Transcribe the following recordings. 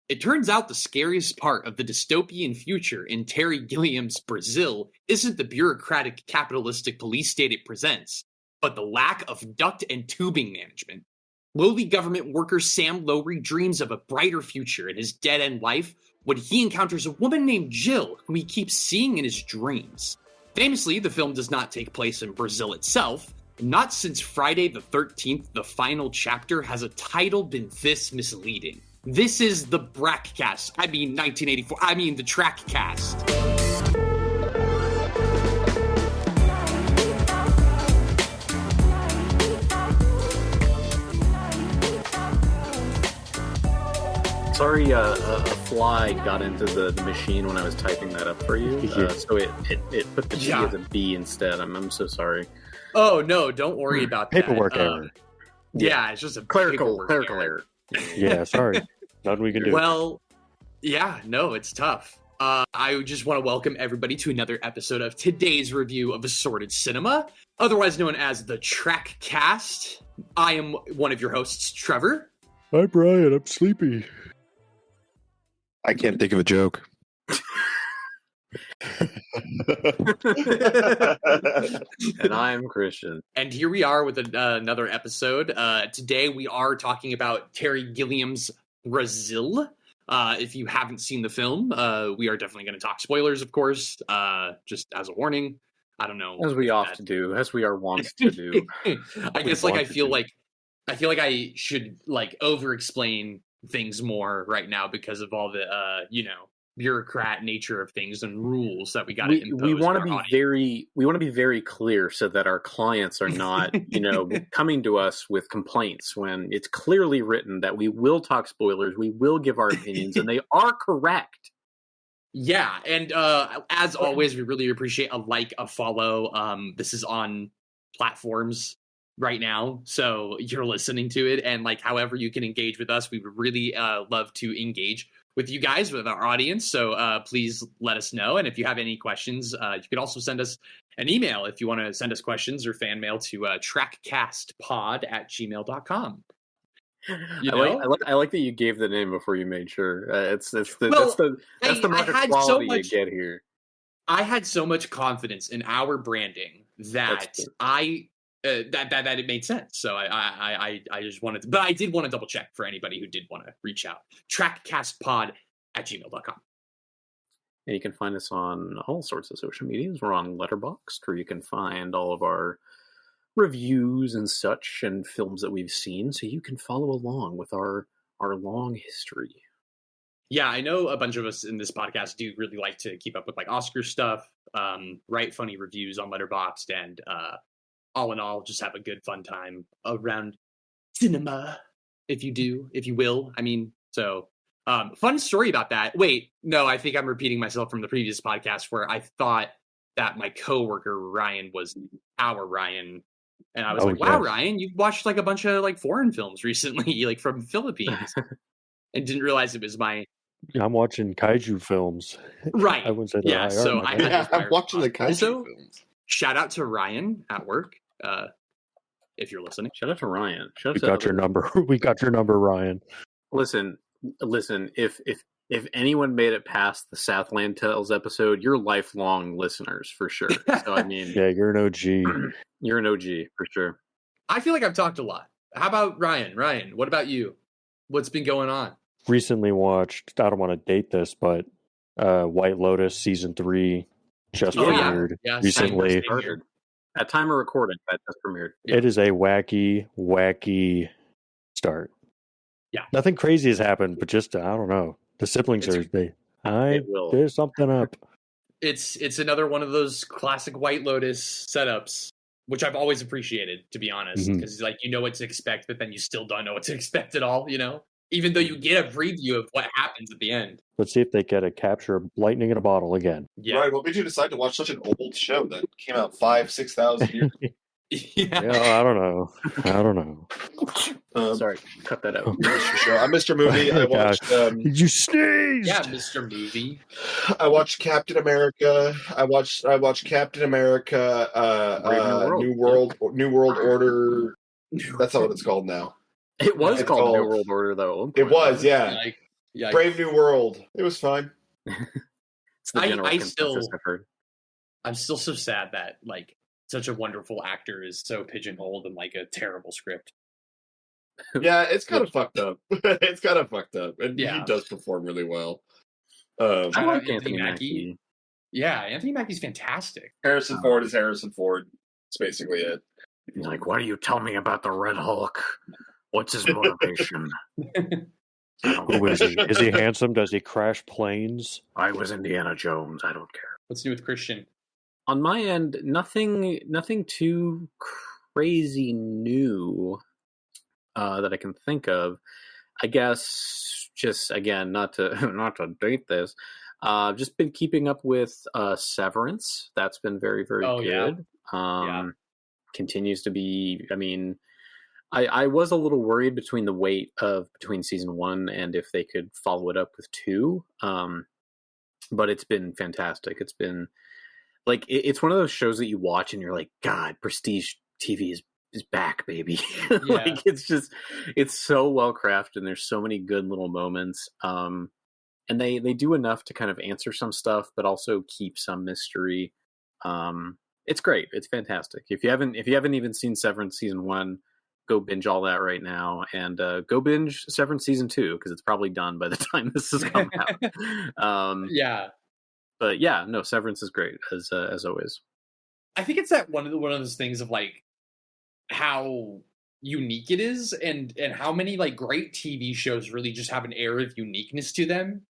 It turns out the scariest part of the dystopian future in Terry Gilliam's Brazil isn't the bureaucratic capitalistic police state it presents, but the lack of duct and tubing management. Lowly government worker Sam Lowry dreams of a brighter future in his dead-end life when he encounters a woman named Jill, who he keeps seeing in his dreams. Famously, the film does not take place in Brazil itself. Not since Friday the 13th, the final chapter, has a title been this misleading. This is the BRACcast. I mean 1984. I mean the TRACcast. Sorry, a fly got into the machine when I was typing that up for you, so it put the T as a B instead. I'm so sorry. Oh no, don't worry about that. Paperwork error. Yeah, it's just a clerical error. Yeah, sorry. Nothing we can do. Well, yeah, no, it's tough. I just want to welcome everybody to another episode of today's review of Assorted Cinema, otherwise known as the TRACcast. I am one of your hosts, Trevor. Hi, Brian. I'm sleepy. I can't think of a joke. And I'm Christian. And here we are with another episode. Today we are talking about Terry Gilliam's Brazil. If you haven't seen the film, we are definitely going to talk spoilers, of course, just as a warning. I don't know. As we often do, as we are wont to do. I guess I feel like I should over-explain things more right now because of all the bureaucrat nature of things and rules that we got to impose. We want to be very clear so that our clients are not coming to us with complaints when it's clearly written that we will talk spoilers, we will give our opinions, and they are correct. Yeah, and as always, we really appreciate a like, a follow. This is on platforms right now, so you're listening to it, and however you can engage with us, we would really love to engage with you guys, with our audience, so please let us know. And if you have any questions, you can also send us an email if you want to send us questions or fan mail to traccastpod@gmail.com. I like that you gave the name before you made sure. That's the market quality you get here. I had so much confidence in our branding that that it made sense. So I just wanted to, but I did want to double check for anybody who did want to reach out. traccastpod@gmail.com. And you can find us on all sorts of social medias. We're on Letterboxd, where you can find all of our reviews and such and films that we've seen, so you can follow along with our long history. Yeah, I know a bunch of us in this podcast do really like to keep up with Oscar stuff, write funny reviews on Letterboxd, and all in all, just have a good, fun time around cinema, if you will. I mean, so fun story about that. Wait, no, I think I'm repeating myself from the previous podcast where I thought that my coworker Ryan was our Ryan, and I was wow, Ryan, you've watched a bunch of foreign films recently, from Philippines, and didn't realize it was my. I'm watching kaiju films. Right. I wouldn't say that. Yeah. So I'm watching the kaiju films. Shout out to Ryan at work. If you're listening, shout out to Ryan. We got your number. We got your number, Ryan. Listen. If anyone made it past the Southland Tales episode, you're lifelong listeners for sure. So I mean, yeah, you're an OG. You're an OG for sure. I feel like I've talked a lot. How about Ryan? Ryan, what about you? What's been going on? Recently watched. I don't want to date this, but White Lotus season 3 just premiered recently. At time of recording, that just premiered. Yeah. It is a wacky start. Yeah, nothing crazy has happened, but just I don't know. The siblings there's something up. It's another one of those classic White Lotus setups, which I've always appreciated, to be honest, because you know what to expect, but then you still don't know what to expect at all. Even though you get a preview of what happens at the end. Let's see if they get a capture of lightning in a bottle again. Yeah. Right, what made you decide to watch such an old show that came out 5,000-6,000 years ago? I don't know. Sorry, cut that out. I missed your movie. I watched. Did you sneeze? Yeah, Mr. Movie. I watched Captain America. I watched Captain America. New World Order. That's not what it's called now. It was called New World Order, though. It was, yeah. Yeah, Brave New World. It was fine. It's the general consensus I've heard. I'm still so sad that like such a wonderful actor is so pigeonholed in like a terrible script. Yeah, it's kind of fucked up. It's kind of fucked up, and Yeah. he does perform really well. I like Anthony Mackie. Yeah, Anthony Mackie's fantastic. Harrison Ford is Harrison Ford. That's basically it. He's like, "Why do you tell me about the Red Hulk? What's his motivation?" Who is he? Is he handsome? Does he crash planes? I was Indiana Jones. I don't care. What's new with Christian? On my end, nothing too crazy new that I can think of. I guess just again, not to date this. Just been keeping up with Severance. That's been very, very good. Yeah. Continues to be. I mean, I was a little worried between the wait between season 1 and if they could follow it up with 2. But it's been fantastic. It's been like it's one of those shows that you watch and you're like, God, prestige TV is back, baby. Like it's so well crafted and there's so many good little moments. And they do enough to kind of answer some stuff, but also keep some mystery. It's great. It's fantastic. If you haven't even seen Severance season 1, go binge all that right now, and go binge Severance season 2 because it's probably done by the time this is coming out. Yeah, but yeah, no, Severance is great as always. I think it's that one of those things of like how unique it is, and how many like great TV shows really just have an air of uniqueness to them,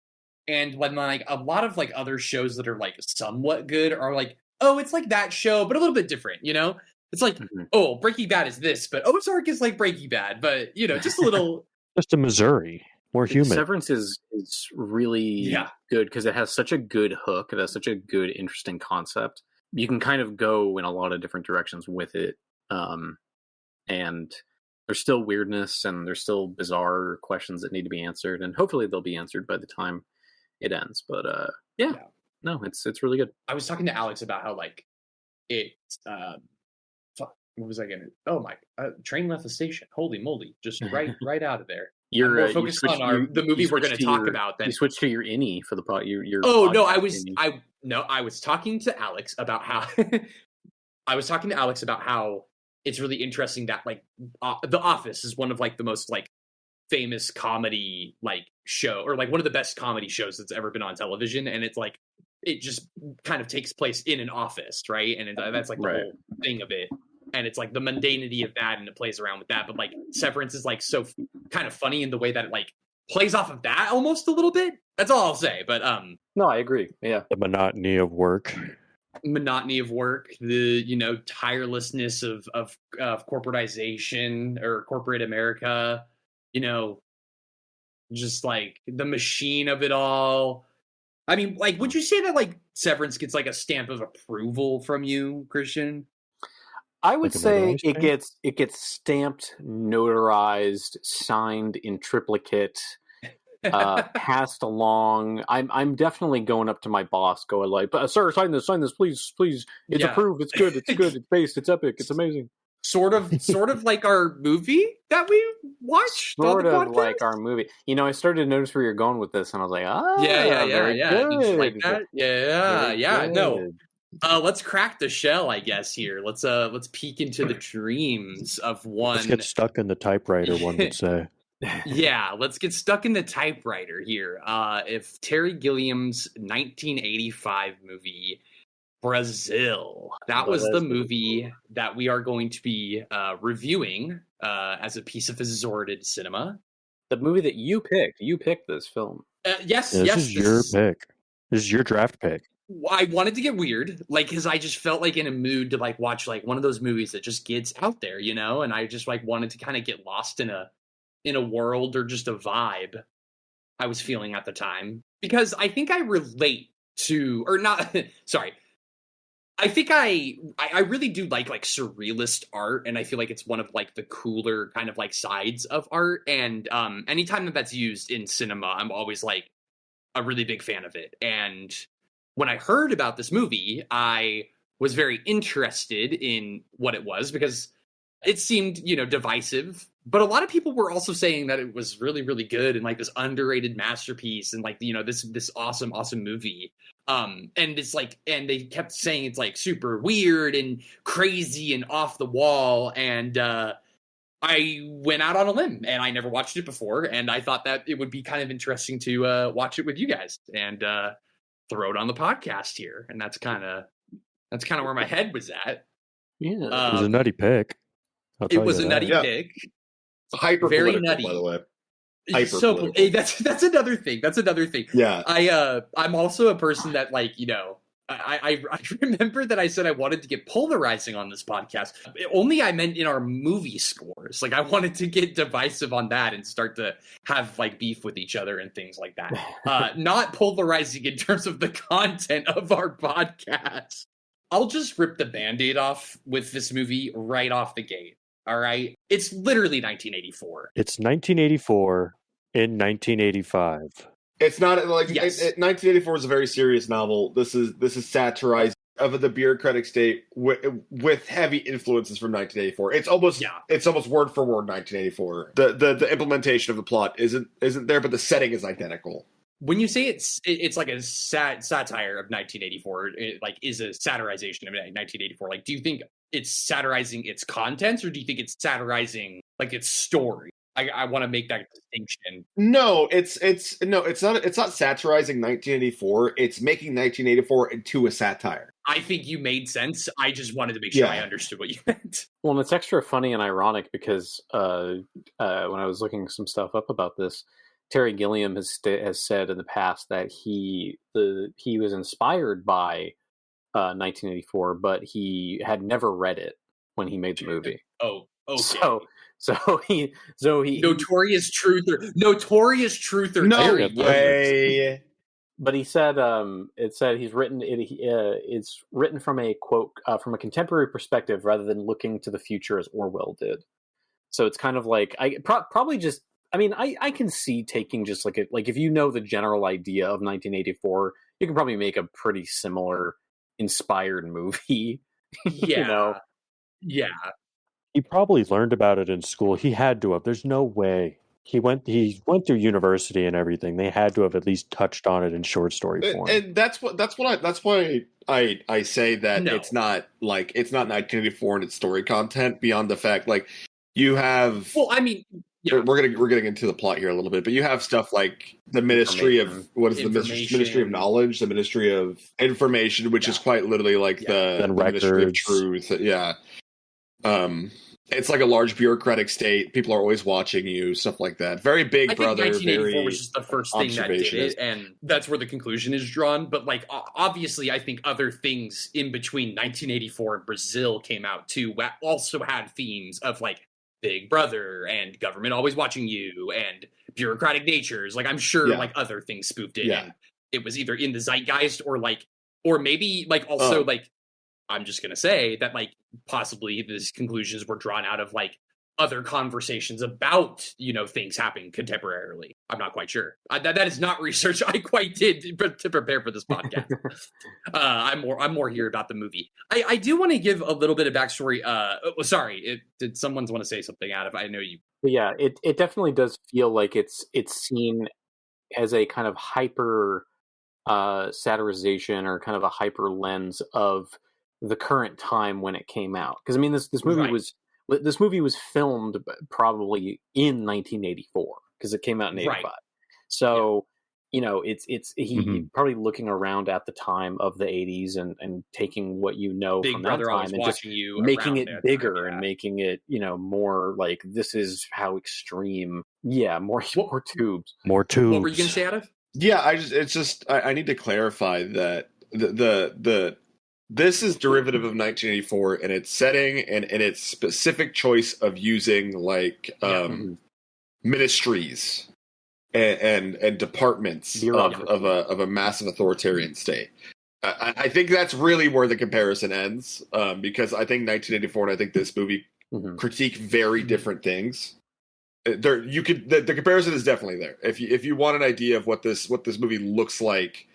and when like a lot of like other shows that are like somewhat good are like, oh, it's like that show but a little bit different, you know. It's like, oh, Breaking Bad is this, but Ozark is like Breaking Bad, but you know, just a little. Just a Missouri, more human. Severance is really good because it has such a good hook. It has such a good, interesting concept. You can kind of go in a lot of different directions with it, and there's still weirdness and there's still bizarre questions that need to be answered, and hopefully they'll be answered by the time it ends. But no, it's really good. I was talking to Alex about how like it. What was I gonna? Oh my! Train left the station. Holy moly! Just right out of there. You're more focused on the movie we're going to talk about. Then you switched to your innie for the pod. Oh no! I was talking to Alex about how it's really interesting that like The Office is one of like the most like famous comedy like show, or like one of the best comedy shows that's ever been on television, and it's like it just kind of takes place in an office, right? And that's like the whole thing of it. And it's like the mundanity of that, and it plays around with that. But like Severance is like so kind of funny in the way that it like plays off of that almost a little bit. That's all I'll say. But no, I agree. Yeah, the monotony of work, the tirelessness of corporatization or corporate America. Just like the machine of it all. I mean, like, would you say that like Severance gets like a stamp of approval from you, Christian? I would say it gets stamped, notarized, signed in triplicate, passed along. I'm definitely going up to my boss, going like, "Sir, sign this, please. It's approved. It's good. It's good. It's based. It's epic. It's amazing." Sort of like our movie that we watched. Sort of like our movie. I started to notice where you're going with this, and I was like, yeah. Good. Did you like that? Yeah. No. Let's crack the shell, I guess. Here, let's peek into the dreams of one. Let's get stuck in the typewriter. One would say. Yeah, let's get stuck in the typewriter here. If Terry Gilliam's 1985 movie Brazil, that was the movie that we are going to be reviewing as a piece of assorted cinema. The movie that you picked. You picked this film. Yes. This is your pick. This is your draft pick. I wanted to get weird, like, because I just felt like in a mood to like watch like one of those movies that just gets out there, and I just like wanted to kind of get lost in a world or just a vibe I was feeling at the time, because I think I relate to, or not, sorry. I think I really do like surrealist art, and I feel like it's one of like the cooler kind of like sides of art, and anytime that's used in cinema, I'm always like a really big fan of it. And when I heard about this movie, I was very interested in what it was, because it seemed, divisive But a lot of people were also saying that it was really, really good and like this underrated masterpiece and like, this awesome, awesome movie. And it's like, and they kept saying it's like super weird and crazy and off the wall. And I went out on a limb and I never watched it before. And I thought that it would be kind of interesting to watch it with you guys and throw it on the podcast here. And that's kind of where my head was at. Yeah, it was a nutty pick. It was a nutty pick. Hyper very political, nutty, by the way. So that's another thing. That's another thing. Yeah. I'm also a person that like, I remember that I said I wanted to get polarizing on this podcast. Only I meant in our movie scores. Like I wanted to get divisive on that and start to have like beef with each other and things like that. Not polarizing in terms of the content of our podcast. I'll just rip the Band-Aid off with this movie right off the gate. All right. It's literally 1984. It's 1984 in 1985. It's not like Yes. 1984 is a very serious novel. This is satirizing of the bureaucratic state with heavy influences from 1984. It's almost word for word 1984. The implementation of the plot isn't there, but the setting is identical. When you say it's like a satire of 1984, it like is a satirization of 1984. Like, do you think it's satirizing its contents, or do you think it's satirizing like its story? I want to make that distinction. No, it's not satirizing 1984. It's making 1984 into a satire. I think you made sense. I just wanted to make sure I understood what you meant. Well, and it's extra funny and ironic because when I was looking some stuff up about this, Terry Gilliam has said in the past that he was inspired by 1984, but he had never read it when he made the movie. Oh, okay. So he notorious truther. No way. But he said it said he's written it. It's written from a quote from a contemporary perspective rather than looking to the future as Orwell did. So it's kind of like probably just. I mean, I can see taking just like if you know the general idea of 1984, you can probably make a pretty similar inspired movie. Yeah. Yeah. He probably learned about it in school. He had to have. There's no way. He went through university and everything. They had to have at least touched on it in short story form. And that's why I say that it's not 1984 in its story content beyond the fact like you have. Well, I mean. Yeah. We're getting into the plot here a little bit, but you have stuff like the Ministry of Ministry of Knowledge, the Ministry of Information, which is quite literally like the Ministry of Truth. Yeah. It's like a large bureaucratic state. People are always watching you, stuff like that. Very Big Brother. I think 1984 was just the first thing that did it, and that's where the conclusion is drawn. But like, obviously, I think other things in between 1984 and Brazil came out too. Also had themes of like Big Brother and government always watching you and bureaucratic natures. Like I'm sure like other things spoofed it. Yeah. And it was either in the zeitgeist or maybe like also like I'm just going to say that like possibly these conclusions were drawn out of like other conversations about, things happening contemporarily. I'm not quite sure. That is not research I quite did to prepare for this podcast. I'm more here about the movie. I do want to give a little bit of backstory. Did someone want to say something out of? I know you. Yeah, it definitely does feel like it's seen as a kind of hyper satirization or kind of a hyper lens of the current time when it came out. Because I mean, this movie was filmed probably in 1984 because it came out in 85. Right. So, it's probably looking around at the time of the 80s and taking what Big from Brother that time and just making it bigger and making it, more like this is how extreme. Yeah, more tubes. More tubes. What were you going to say, Aref? Yeah, I need to clarify that this is derivative of 1984 in its setting and in its specific choice of using ministries and departments of a massive authoritarian state. I think that's really where the comparison ends, because I think 1984 and I think this movie critique very different things. The comparison is definitely there. If you want an idea of what this movie looks like.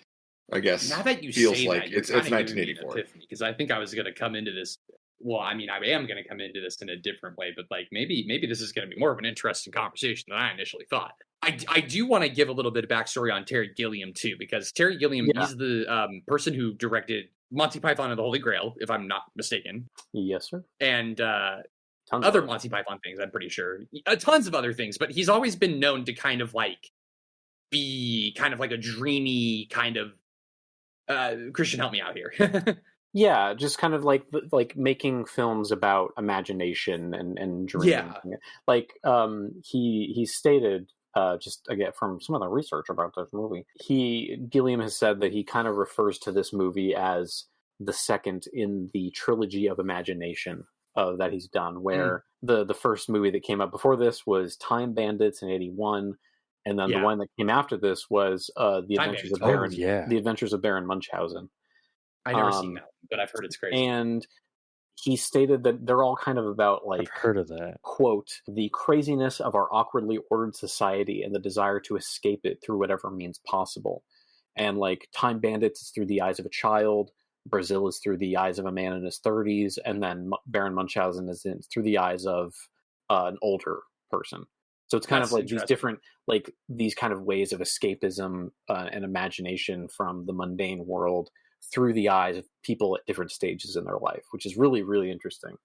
I guess now that you feels say like that, it's 1984. Because I think I was going to come into this well, I mean, I am going to come into this in a different way, but like maybe this is going to be more of an interesting conversation than I initially thought. I do want to give a little bit of backstory on Terry Gilliam too, because Terry Gilliam, he's the person who directed Monty Python and the Holy Grail, if I'm not mistaken. Yes, sir. And other Monty Python things, I'm pretty sure. Tons of other things, but he's always been known to kind of like be kind of like a dreamy kind of Christian, help me out here. Yeah, just kind of like making films about imagination and dreaming. Yeah. Like he stated, just again from some of the research about this movie, Gilliam has said that he kind of refers to this movie as the second in the trilogy of imagination that he's done, where the first movie that came out before this was Time Bandits in '81, and then the one that came after this was The Adventures of Baron Munchausen. I've never seen that, but I've heard it's crazy. And he stated that they're all kind of about, like, I've heard of that. Quote, the craziness of our awkwardly ordered society and the desire to escape it through whatever means possible. And like Time Bandits is through the eyes of a child, Brazil is through the eyes of a man in his 30s, and then Baron Munchausen is through the eyes of an older person. So it's kind of like these different, like these kind of ways of escapism and imagination from the mundane world through the eyes of people at different stages in their life, which is really, really interesting.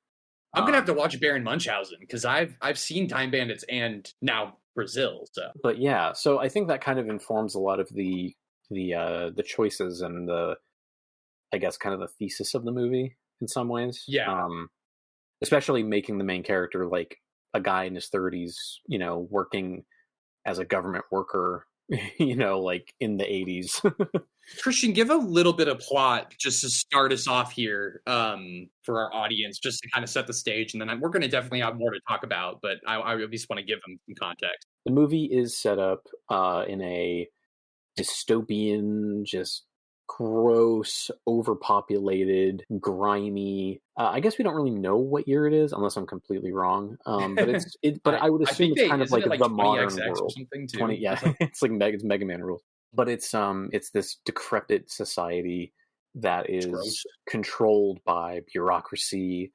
I'm gonna have to watch Baron Munchausen because I've seen Time Bandits and now Brazil. So, but yeah, so I think that kind of informs a lot of the choices and I guess kind of the thesis of the movie in some ways. Yeah. Especially making the main character like a guy in his 30s, you know, working as a government worker, you know, like in the 80s. Christian, give a little bit of plot just to start us off here for our audience, just to kind of set the stage. And then we're going to definitely have more to talk about, but I at least want to give them some context. The movie is set up in a dystopian, just gross, overpopulated, grimy. I guess we don't really know what year it is, unless I'm completely wrong. But but I would assume it's kind of like the modern world. 20, yeah, it's like Mega Man rules. But it's this decrepit society that is controlled by bureaucracy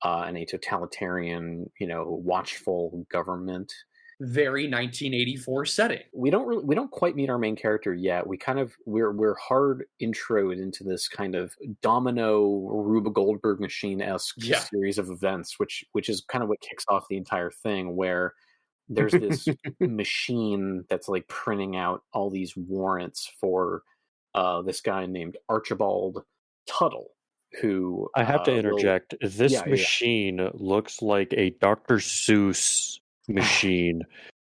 and a totalitarian, you know, watchful government. Very 1984 setting. We don't quite meet our main character yet. We're hard introed into this kind of domino Rube Goldberg machine-esque series of events, which is kind of what kicks off the entire thing, where there's this machine that's like printing out all these warrants for this guy named Archibald Tuttle, who I have to interject. This machine looks like a Dr. Seuss machine.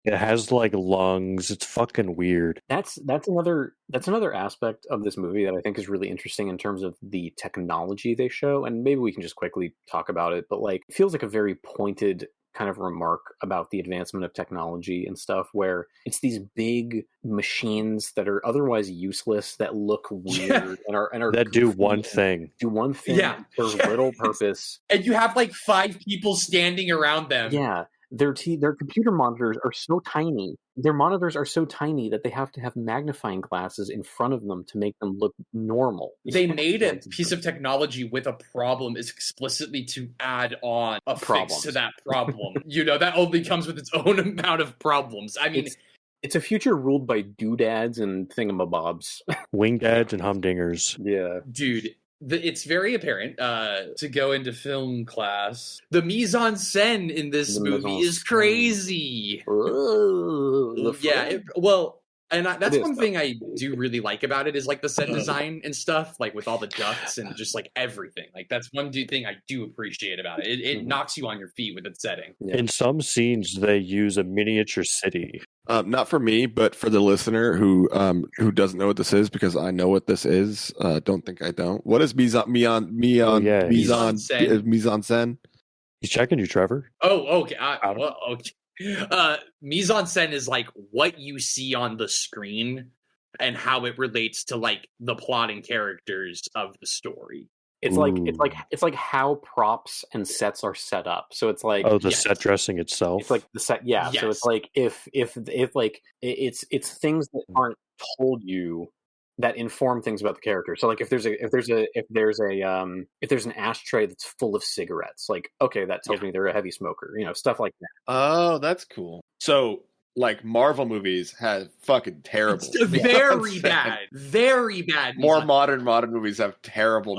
It has like lungs. It's fucking weird. That's another aspect of this movie that I think is really interesting in terms of the technology they show, and maybe we can just quickly talk about it. But like, it feels like a very pointed kind of remark about the advancement of technology and stuff, where it's these big machines that are otherwise useless that look weird and are that do one thing. There's little purpose, and you have like 5 people standing around them. Yeah. Their computer monitors are so tiny. Their monitors are so tiny that they have to have magnifying glasses in front of them to make them look normal. They made a piece of technology with a problem is explicitly to add on a fix to that problem. You know, that only comes with its own amount of problems. I mean, it's a future ruled by doodads and thingamabobs. Wingdads and humdingers. Yeah. Dude. It's very apparent to go into film class. The mise-en-scène in this movie is crazy. That's one thing I do really like about it is like the set design and stuff, like with all the ducts and just like everything. Like that's one thing I do appreciate about it. It knocks you on your feet with its setting. Yeah. In some scenes, they use a miniature city. Not for me, but for the listener who doesn't know what this is, because I know what this is. Don't think I don't. What is mise-en-scène? He's checking you, Trevor. Oh, okay. Okay. Mise-en-scène is like what you see on the screen and how it relates to like the plot and characters of the story. It's like how props and sets are set up. So it's like set dressing itself. It's like the set, yeah. Yes. So it's like if like it's things that aren't told you that inform things about the character. So like if there's an ashtray that's full of cigarettes, like, okay, that tells me they're a heavy smoker, stuff like that. Oh, that's cool. So like Marvel movies have fucking terrible. It's very bad. More modern movies have terrible.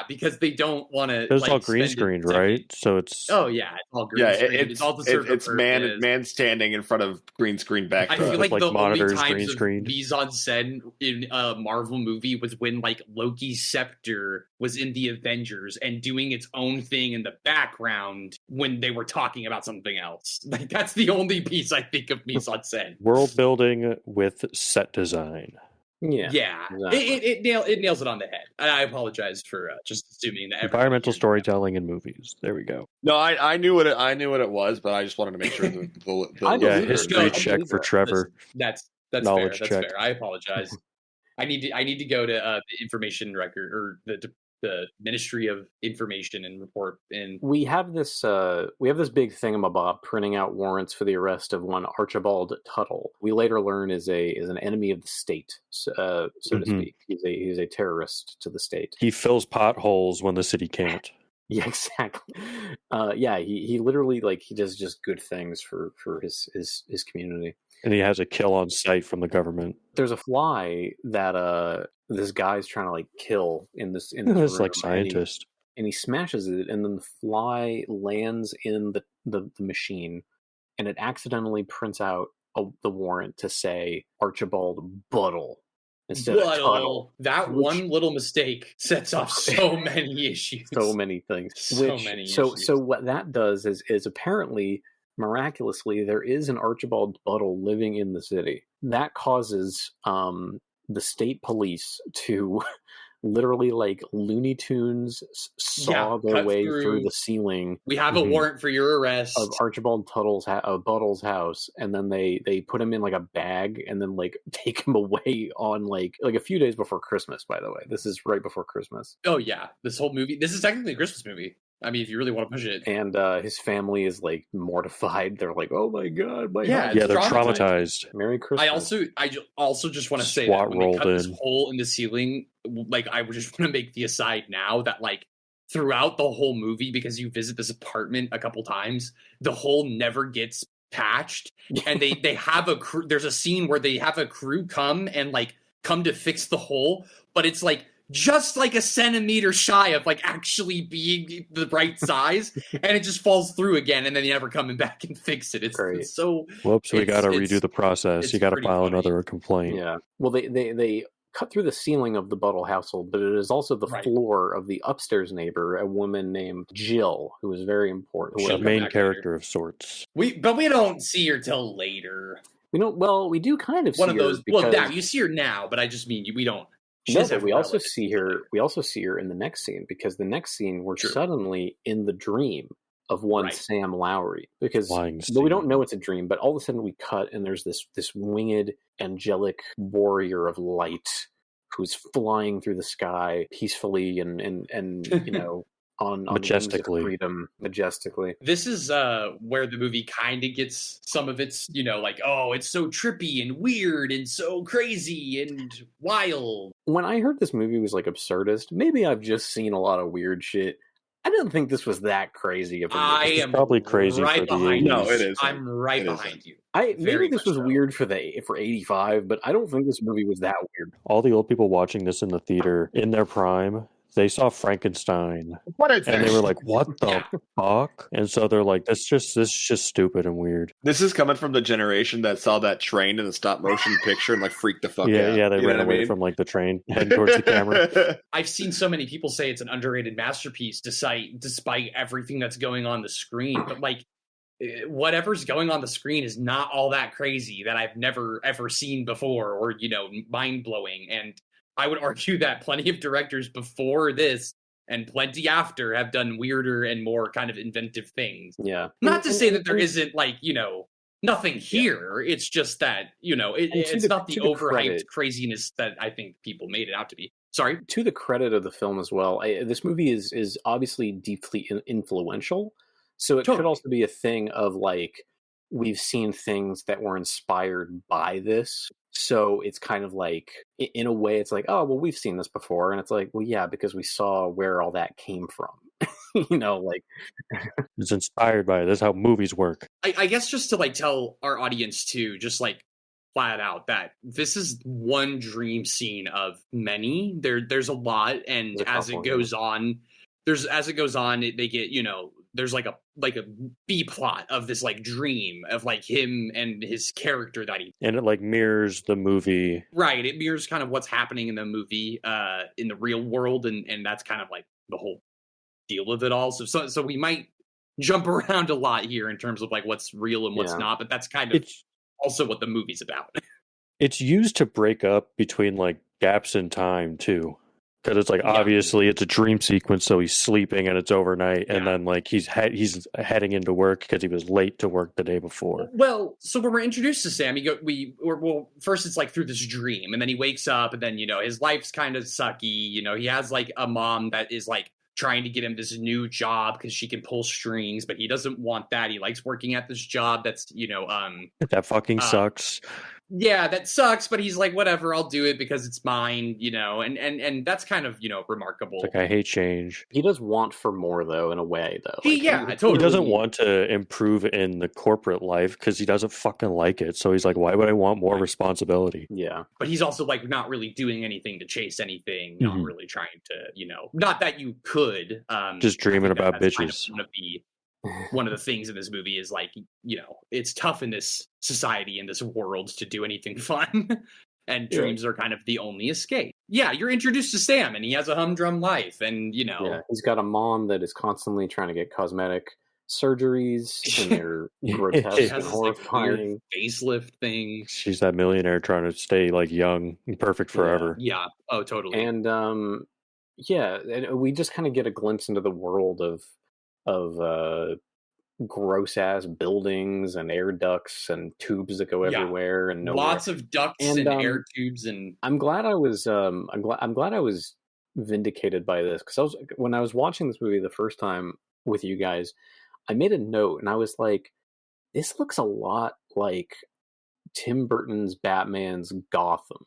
Because they don't want to. It's all green screened, right? So it's. Oh yeah, it's all green screened. It's all to serve it's man standing in front of green screen backdrop. I feel like the monitors, only times green screened. mise en scène in a Marvel movie was when like Loki's scepter was in the Avengers and doing its own thing in the background when they were talking about something else. Like that's the only piece I think of mise en scène. World building with set design. Yeah. Exactly. It nails it on the head. I apologize for just assuming that environmental storytelling in movies. There we go. No, I knew what it was, but I just wanted to make sure the history check for Trevor. That's knowledge fair. check. That's fair. I apologize. I need to go to the information record or the Ministry of Information and report in. We have this big thingamabob printing out warrants for the arrest of one Archibald Tuttle. We later learn is an enemy of the state, so to speak. He's a terrorist to the state. He fills potholes when the city can't. Yeah, exactly. He literally he does just good things for his community. And he has a kill on sight from the government. There's a fly that this guy's trying to kill in this It's room, like scientist. and he smashes it, and then the fly lands in the machine, and it accidentally prints out the warrant to say Archibald Buttle instead of Tuttle. One little mistake sets off so many issues. So many things. So what that does is apparently, miraculously, there is an Archibald Buttle living in the city. That causes the state police to literally Looney Tunes saw their way through the ceiling. We have a warrant for your arrest of Archibald Buttle's house, and then they put him in a bag and then take him away on a few days before Christmas. By the way, this is right before Christmas. Oh yeah, this whole movie. This is technically a Christmas movie. I mean, if you really want to push it. And his family is mortified. They're like, "Oh my god, my house." Yeah, they're traumatized. Merry Christmas. I also just want to say SWAT that when they cut this in. hole in the ceiling, I would just want to make the aside now that throughout the whole movie, because you visit this apartment a couple times, the hole never gets patched, and they have a crew. There's a scene where they have a crew come to fix the hole, but it's just a centimeter shy of actually being the right size, and it just falls through again, and then you never coming back and fix it. It's so whoops, we got to redo the process. You got to file another complaint. Yeah. Well, they cut through the ceiling of the Buttle household, but it is also the floor of the upstairs neighbor, a woman named Jill, who is very important. She's a main character of sorts. But we don't see her till later. We don't. Well, we do kind of one see of those. Her because, well, now you see her now, but I just mean we don't. We also see her. We also see her in the next scene, because the next scene we're suddenly in the dream of one Sam Lowry, because we don't know it's a dream, but all of a sudden we cut and there's this winged angelic warrior of light who's flying through the sky peacefully and on majestically. Freedom, majestically. This is where the movie kind of gets some of its, it's so trippy and weird and so crazy and wild. When I heard this movie was absurdist, maybe I've just seen a lot of weird shit. I didn't think this was that crazy of a movie. I am probably crazy right for behind you. No, it is. I'm right behind you. Maybe this was weird for 85, but I don't think this movie was that weird. All the old people watching this in the theater in their prime, they saw Frankenstein, and they were like, "What the fuck?" And so they're like, "This is just stupid and weird." This is coming from the generation that saw that train in the stop motion picture and freaked the fuck out. Yeah, they ran away from the train heading towards the camera. I've seen so many people say it's an underrated masterpiece, despite everything that's going on the screen. But whatever's going on the screen is not all that crazy that I've never ever seen before, or mind blowing. And I would argue that plenty of directors before this and plenty after have done weirder and more kind of inventive things. Yeah. Not to say that there isn't nothing here. Yeah. It's just that, it's not the overhyped craziness that I think people made it out to be. Sorry. To the credit of the film as well, this movie is obviously deeply influential. So it could also be a thing of we've seen things that were inspired by this. So it's kind of like, in a way, it's like, oh, well, we've seen this before. And it's like, well, yeah, because we saw where all that came from. Like... It's inspired by it. That's how movies work. I guess just to like tell our audience to just like flat out that this is one dream scene of many. There's a lot, and as it goes on, they get, there's like a B plot of this like dream of like him and his character and it like mirrors the movie. Right, it mirrors kind of what's happening in the movie in the real world, and that's kind of like the whole deal of it all. So we might jump around a lot here in terms of like what's real and what's not, but that's kind of also what the movie's about. It's used to break up between like gaps in time too. Because it's like, obviously it's a dream sequence, so he's sleeping and it's overnight, and then like he's heading into work because he was late to work the day before. Well, so when we're introduced to Sam, first it's like through this dream, and then he wakes up, and then his life's kind of sucky. He has like a mom that is like trying to get him this new job because she can pull strings, but he doesn't want that. He likes working at this job that's that fucking sucks. Yeah, that sucks, but he's like, whatever, I'll do it because it's mine, and that's kind of, remarkable. It's like, I hate change. He does want for more, though, in a way, though. Totally. He doesn't want to improve in the corporate life because he doesn't fucking like it. So he's like, why would I want more responsibility? Yeah. But he's also like not really doing anything to chase anything, not really trying to, not that you could. Just dreaming about bitches. Kind of one of the things in this movie is like, it's tough in this society, in this world, to do anything fun. And dreams are kind of the only escape. Yeah, you're introduced to Sam, and he has a humdrum life, and he's got a mom that is constantly trying to get cosmetic surgeries, and they're grotesque and horrifying. Like facelift thing. She's that millionaire trying to stay like young and perfect forever. Yeah. Oh, totally. And and we just kind of get a glimpse into the world of gross ass buildings and air ducts and tubes that go everywhere and lots of ducts and air tubes. And I'm glad I was vindicated by this, because when I was watching this movie the first time with you guys, I made a note and I was like, this looks a lot like Tim Burton's Batman's Gotham,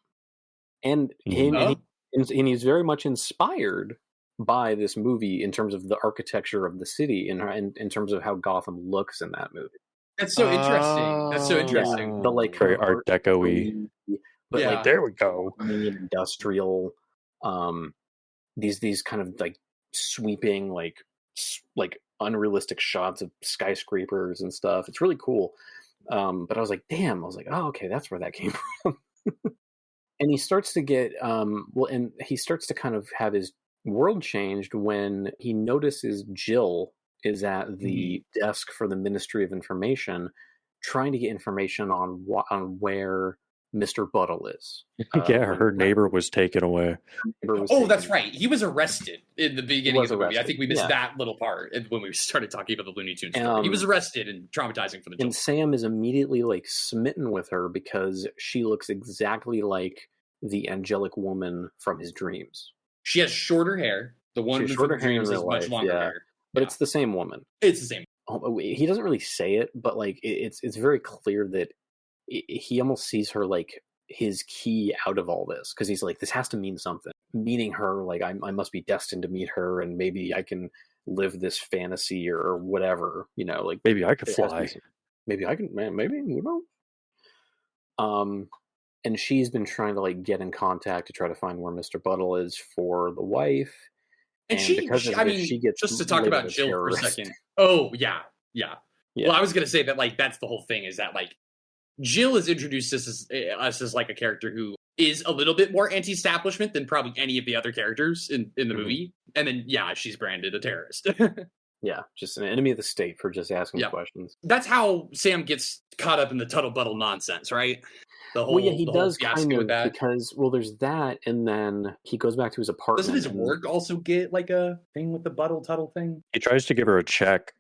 and he's very much inspired by this movie in terms of the architecture of the city and in terms of how Gotham looks in that movie. That's so interesting. The like very Art Deco-y. But like, there we go. Industrial, these kind of like sweeping, like unrealistic shots of skyscrapers and stuff. It's really cool. But I was like, damn. I was like, oh, okay, that's where that came from. And he starts to get and he starts to kind of have his world changed when he notices Jill is at the desk for the Ministry of Information, trying to get information on where Mr. Buttle is. Her neighbor was taken away. That's right. He was arrested in the beginning of the movie. I think we missed that little part when we started talking about the Looney Tunes story. He was arrested and traumatizing for the children. And Sam is immediately like smitten with her because she looks exactly like the angelic woman from his dreams. She has shorter hair. The one from the dreams has much longer hair. But it's the same woman. It's the same. He doesn't really say it, but like it's very clear that he almost sees her like his key out of all this, because he's like, this has to mean something. Meeting her, like I must be destined to meet her, and maybe I can live this fantasy or whatever. Like maybe I could fly. Maybe I can. Maybe And she's been trying to like get in contact to try to find where Mr. Buttle is for the wife. And she gets just to talk about Jill for a second. Oh yeah. Well, I was gonna say that like that's the whole thing, is that like Jill is introduced us as like a character who is a little bit more anti-establishment than probably any of the other characters in the movie, and then she's branded a terrorist. Yeah, just an enemy of the state for just asking questions. That's how Sam gets caught up in the Tuttle Buttle nonsense, right? He does kind of, because there's that, and then he goes back to his apartment. Doesn't his work also get like a thing with the Buttle Tuttle thing? He tries to give her a check,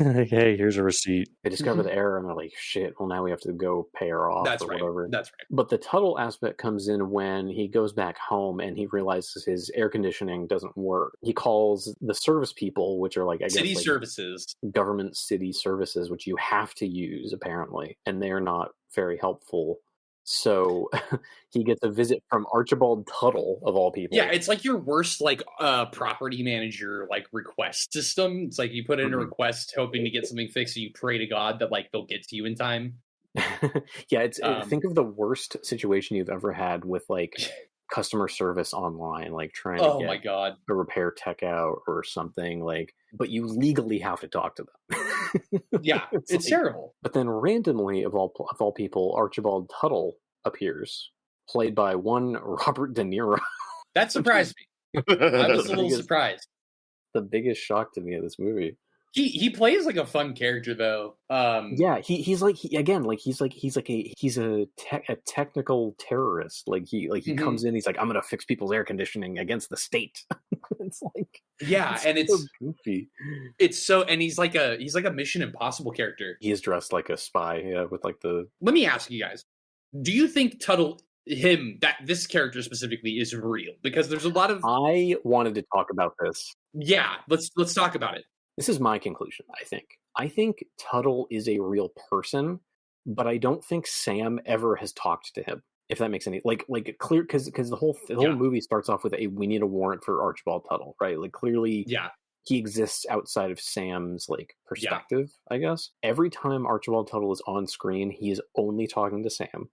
Like, hey, here's a receipt. They discover the error and they're like, shit, well, now we have to go pay her off That's or right. whatever. That's right. But the Tuttle aspect comes in when he goes back home and he realizes his air conditioning doesn't work. He calls the service people, which are like, I guess, City like services. government city services, which you have to use, apparently. And they're not very helpful. So he gets a visit from Archibald Tuttle, of all people. Yeah, it's like your worst like property manager like request system. It's like you put in a request hoping to get something fixed, and you pray to God that like they'll get to you in time. Yeah, it's think of the worst situation you've ever had with like customer service online, like trying to get my God. a repair tech out or something, like, but you legally have to talk to them. Yeah, it's like, terrible. But then randomly, of all people, Archibald Tuttle appears, played by one Robert De Niro. That surprised me. I was a little surprised. The biggest shock to me of this movie. He plays like a fun character though. Yeah, he's a technical terrorist. Like he comes in, he's like, I'm gonna fix people's air conditioning against the state. It's like, it's so goofy. It's so, and he's like a Mission Impossible character. He is dressed like a spy, yeah, with like the. Let me ask you guys: do you think Tuttle, this character specifically, is real? Because there's a lot of. I wanted to talk about this. Yeah, let's talk about it. This is my conclusion, I think Tuttle is a real person, but I don't think Sam ever has talked to him, if that makes any like clear, because the whole movie starts off with we need a warrant for Archibald Tuttle, right? Like clearly he exists outside of Sam's like perspective, I guess. Every time Archibald Tuttle is on screen, he is only talking to Sam.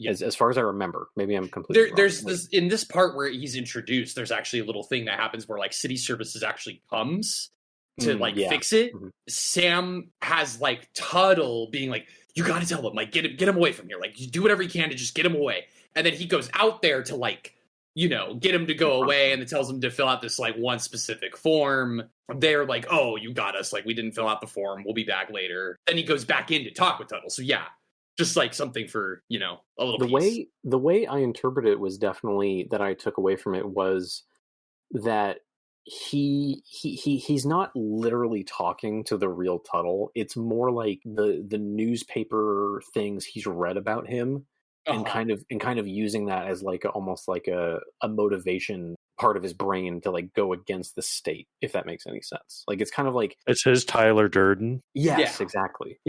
As far as I remember, maybe I'm completely wrong. There's this in this part where he's introduced, there's actually a little thing that happens where like city services actually comes to fix it. Sam has like Tuttle being like, you gotta tell him, like, get him away from here, like you do whatever you can to just get him away. And then he goes out there to like, you know, get him to go away, and it tells him to fill out this like one specific form. They're like, oh, you got us, like we didn't fill out the form, we'll be back later. Then he goes back in to talk with Tuttle. So yeah, just like something for, you know, a little piece. The way I interpreted it was definitely that I took away from it was that he's not literally talking to the real Tuttle. It's more like the newspaper things he's read about him, and kind of using that as like almost like a motivation part of his brain to like go against the state, if that makes any sense. Like it's kind of like it's his Tyler Durden. Yes, exactly.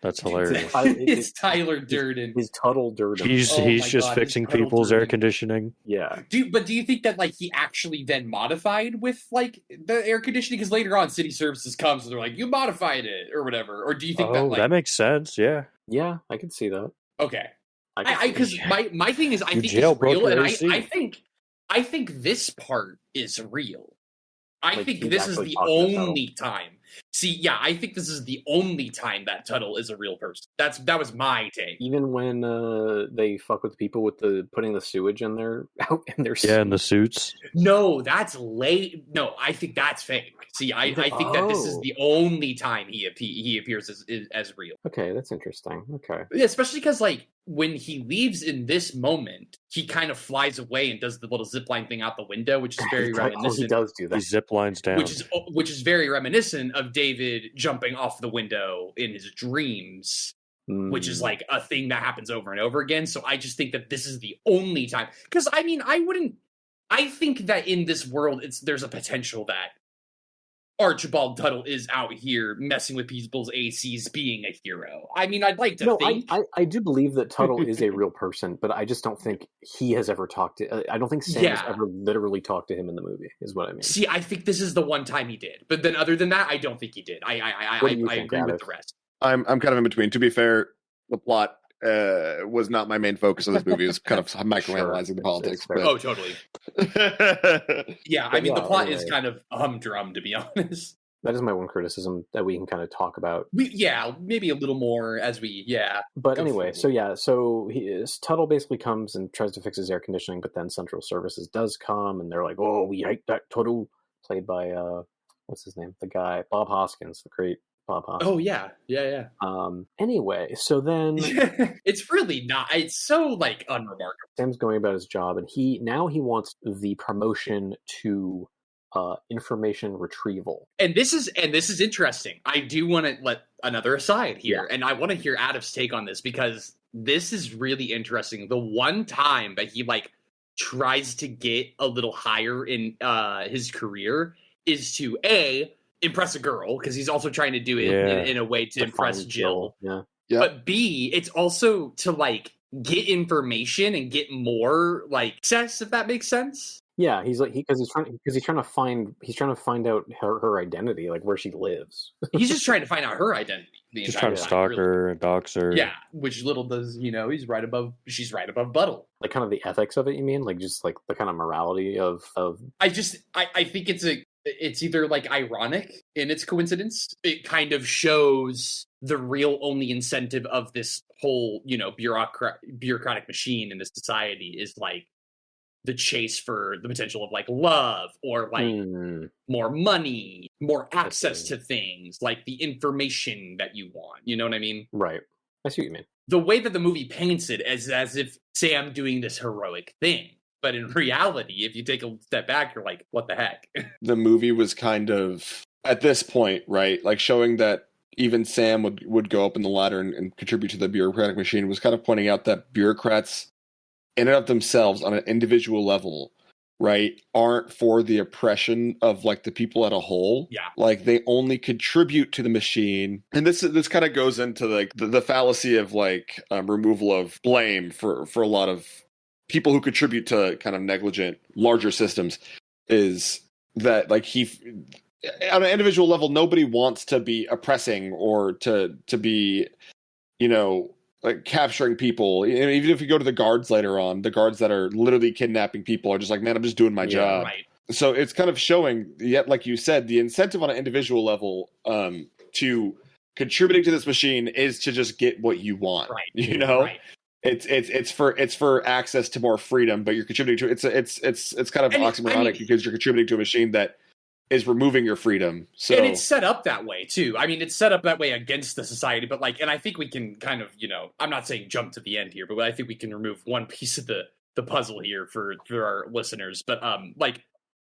That's hilarious. It's Tyler Durden. His Tuttle Durden. He's just fixing people's air conditioning. Yeah. Do you think that like he actually then modified with like the air conditioning? Because later on, city services comes and they're like, you modified it or whatever. Or do you think that makes sense? Yeah. Yeah, I can see that. Okay. Because my thing is, I think it's real, and I think this part is real. I think this is the only time. See, yeah, I think this is the only time that Tuttle is a real person. That was my take. Even when they fuck with people with putting the sewage in their in the suits. No, that's late. No, I think that's fake. See, I think that this is the only time he appears as real. Okay, that's interesting. Okay, yeah, especially because like when he leaves in this moment, he kind of flies away and does the little zipline thing out the window, which is very reminiscent. He does do that. He zip lines down, which is very reminiscent of David jumping off the window in his dreams, which is like a thing that happens over and over again. So I just think that this is the only time. Because I mean, I think that in this world, there's a potential that Archibald Tuttle is out here messing with people's ACs, being a hero. I mean, I'd like to think. I do believe that Tuttle is a real person, but I just don't think he has ever talked to. I don't think Sam has ever literally talked to him in the movie. Is what I mean. See, I think this is the one time he did, but then other than that, I don't think he did. I agree with the rest. I'm kind of in between. To be fair, the plot was not my main focus of this movie. It was kind of microanalyzing the politics. Oh, totally. Yeah, I mean, the plot is kind of humdrum, to be honest. That is my one criticism that we can kind of talk about. Maybe a little more as we, But anyway, so Tuttle basically comes and tries to fix his air conditioning, but then Central Services does come, and they're like, oh, we hate that Tuttle, played by, what's his name? The guy, Bob Hoskins, the great Bob Hoskins. Oh, yeah. Anyway, so then... it's really not... It's so, like, unremarkable. Sam's going about his job, and he wants the promotion to information retrieval. And this is interesting. I do want to let another aside here, and I want to hear Adam's take on this, because this is really interesting. The one time that he like tries to get a little higher in his career is to impress a girl, because he's also trying to do it in a way to impress Jill. Yeah. But B, it's also to like get information and get more like success, if that makes sense. Yeah, he's trying to find out her identity, like where she lives. He's just trying to find out her identity. Just trying to stalk her and dox her. Yeah, which little does she's right above Buttle. Like kind of the ethics of it, you mean? Like just like the kind of morality of. I think it's either like ironic in its coincidence. It kind of shows the real only incentive of this whole, bureaucratic machine in this society is like the chase for the potential of like love or like more money, more access to things, like the information that you want. You know what I mean? Right. I see what you mean. The way that the movie paints it is as if Sam doing this heroic thing. But in reality, if you take a step back, you're like, what the heck? The movie was kind of, at this point, right, like showing that even Sam would go up in the ladder and contribute to the bureaucratic machine, was kind of pointing out that bureaucrats in and of themselves on an individual level, right, aren't for the oppression of like the people as a whole. Yeah. Like they only contribute to the machine. And this kind of goes into like the fallacy of like removal of blame for a lot of people who contribute to kind of negligent larger systems, is that like on an individual level, nobody wants to be oppressing or to be, like capturing people. Even if you go to the guards later on, the guards that are literally kidnapping people are just like, man, I'm just doing my job. Right. So it's kind of showing, yet like you said, the incentive on an individual level to contributing to this machine is to just get what you want. Right. Right. It's for access to more freedom, but you're contributing to it's kind of oxymoronic because you're contributing to a machine that is removing your freedom. So, and it's set up that way too. I mean, it's set up that way against the society, but like, and I think we can kind of, I'm not saying jump to the end here, but I think we can remove one piece of the puzzle here for our listeners. But like,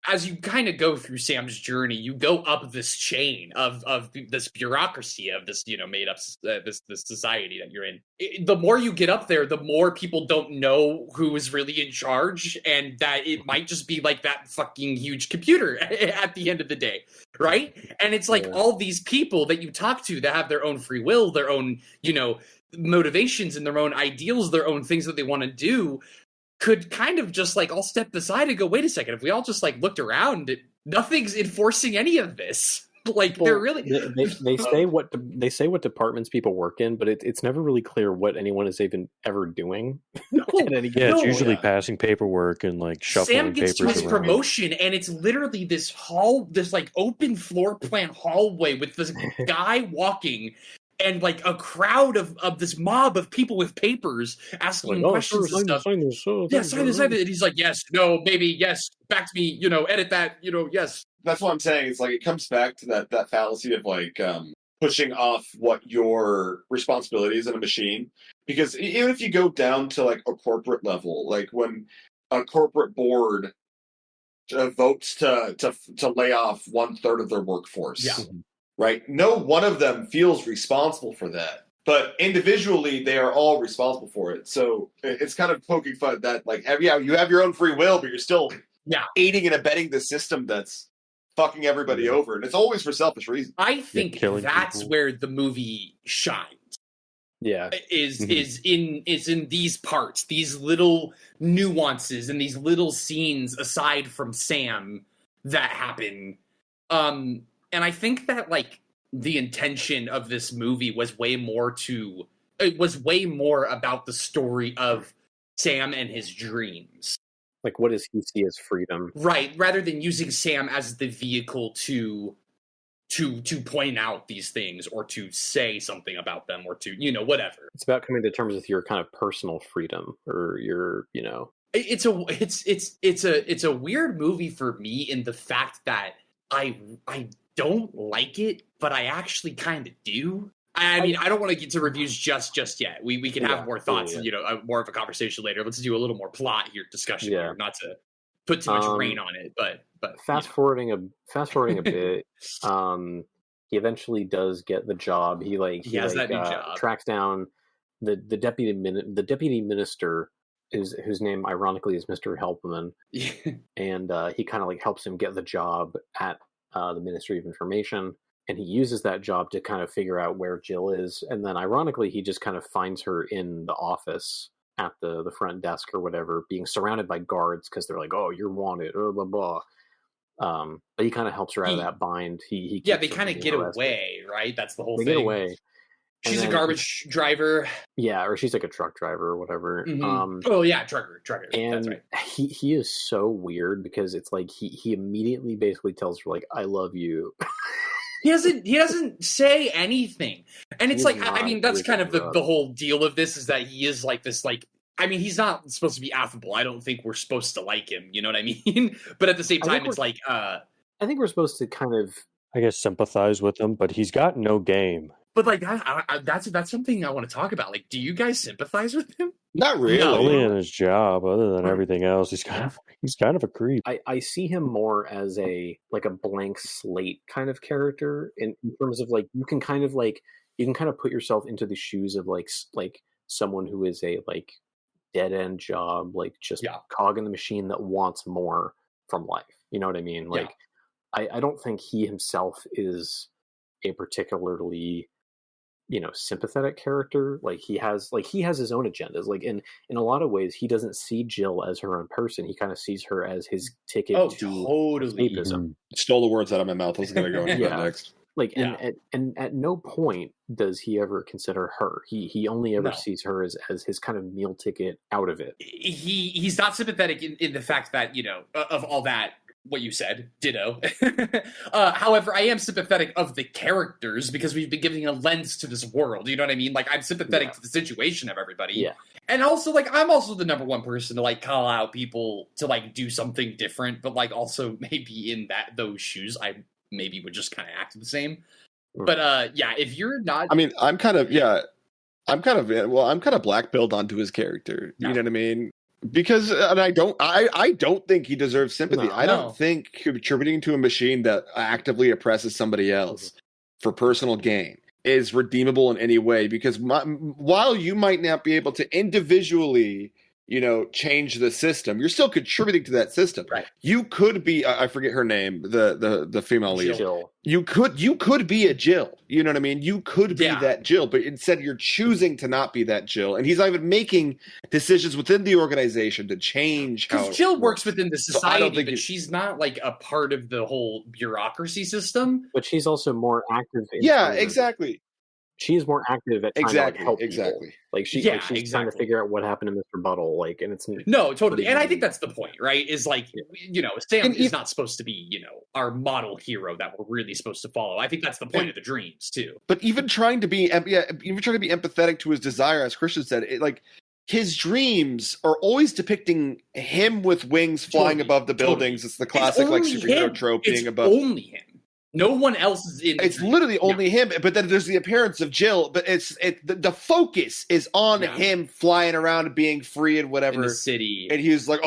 as you kind of go through Sam's journey, you go up this chain of this bureaucracy of this, made up this society that you're in. The more you get up there, the more people don't know who is really in charge, and that it might just be like that fucking huge computer at the end of the day, right? And it's like all these people that you talk to that have their own free will, their own, motivations and their own ideals, their own things that they want to do, could kind of just like all step aside and go, wait a second, if we all just like looked around, nothing's enforcing any of this. Like they're really they say what departments people work in, but it's never really clear what anyone is even ever doing. It's usually passing paperwork and like shuffling Sam gets to his promotion, and it's literally this like open floor plan hallway with this guy walking. And like a crowd of this mob of people with papers asking him questions and stuff. Sign this. And he's like, yes, no, maybe, yes, back to me, edit that, yes. That's what I'm saying. It's like it comes back to that fallacy of like pushing off what your responsibility is in a machine. Because even if you go down to like a corporate level, like when a corporate board votes to lay off 1/3 of their workforce. Yeah. Right? No one of them feels responsible for that. But individually, they are all responsible for it. So it's kind of poking fun at that. Like, you have your own free will, but you're still aiding and abetting the system that's fucking everybody over. And it's always for selfish reasons. I think that's people. Where the movie shines. Yeah. Is in these parts, these little nuances and these little scenes aside from Sam that happen. And I think that, like, the intention of this movie was way more about the story of Sam and his dreams. Like, what does he see as freedom? Right, rather than using Sam as the vehicle to point out these things or to say something about them or to, whatever. It's about coming to terms with your kind of personal freedom or your, It's a weird movie for me in the fact that I don't like it, but I actually kind of do. I mean, I don't want to get to reviews just yet. We can have more thoughts and more of a conversation later. Let's do a little more plot here, discussion here, not to put too much rain on it, but fast forwarding a bit, he eventually does get the job. He has that new job. Tracks down the deputy minister, whose name ironically is Mr. Helpman, and he kind of like helps him get the job at the Ministry of Information, and he uses that job to kind of figure out where Jill is, and then ironically he just kind of finds her in the office at the front desk or whatever, being surrounded by guards because they're like, "Oh, you're wanted," blah blah blah. But he kind of helps her out of that bind. He they kind of get away, right? That's the whole thing. They get away. She's a garbage driver. Yeah, or she's like a truck driver or whatever. Mm-hmm. Trucker. And that's right. He is so weird because it's like he immediately basically tells her like, "I love you." He doesn't say anything, and it's like, I mean, that's kind of the whole deal of this, is that he is like this, like, I mean, he's not supposed to be affable. I don't think we're supposed to like him. You know what I mean? But at the same time, it's like, I think we're supposed to kind of, I guess, sympathize with him, but he's got no game. But like that's something I want to talk about. Like, do you guys sympathize with him? Not really. Only in his job. Other than everything else, he's kind of a creep. I see him more as a blank slate kind of character in terms of like you can kind of put yourself into the shoes of like someone who is a like dead end job, like just cog in the machine that wants more from life. You know what I mean? Like I don't think he himself is a particularly sympathetic character. Like he has his own agendas. Like in a lot of ways, he doesn't see Jill as her own person. He kind of sees her as his ticket to escapism. Stole the words out of my mouth. I was going to go into that next. Like and at no point does he ever consider her. He only ever sees her as his kind of meal ticket out of it. He's not sympathetic in the fact that of all that. What you said, ditto. However, I am sympathetic of the characters because we've been giving a lens to this world. You know what I mean? Like, I'm sympathetic to the situation of everybody. Yeah. And also, like, I'm also the number one person to, like, call out people to, like, do something different. But, like, also maybe in those shoes, I maybe would just kind of act the same. But, if you're not... I mean, I'm kind of black-pilled onto his character. You know what I mean? Because, and I don't think he deserves sympathy. I don't think contributing to a machine that actively oppresses somebody else for personal gain is redeemable in any way. Because while you might not be able to individually, change the system, you're still contributing to that system. Right. You could be, I forget her name, the female lead. Jill. You could be a Jill. You know what I mean? You could be that Jill, but instead you're choosing to not be that Jill. And he's not even making decisions within the organization to change how. Because Jill works within the society, but she's not like a part of the whole bureaucracy system. But she's also more active. Exactly. She's more active at trying to help people. Exactly. Like she's trying to figure out what happened to Mr. Buttle. Like, and it's no, totally. And I think that's the point, right? Is like, Sam is not supposed to be, our model hero that we're really supposed to follow. I think that's the point of the dreams too. But even trying to be empathetic to his desire, as Christian said, his dreams are always depicting him with wings flying above the buildings. It's the classic superhero trope being above. Only him. No one else is in. It's literally only him, but then there's the appearance of Jill. But the focus is on him flying around and being free and whatever in the city. And he's like,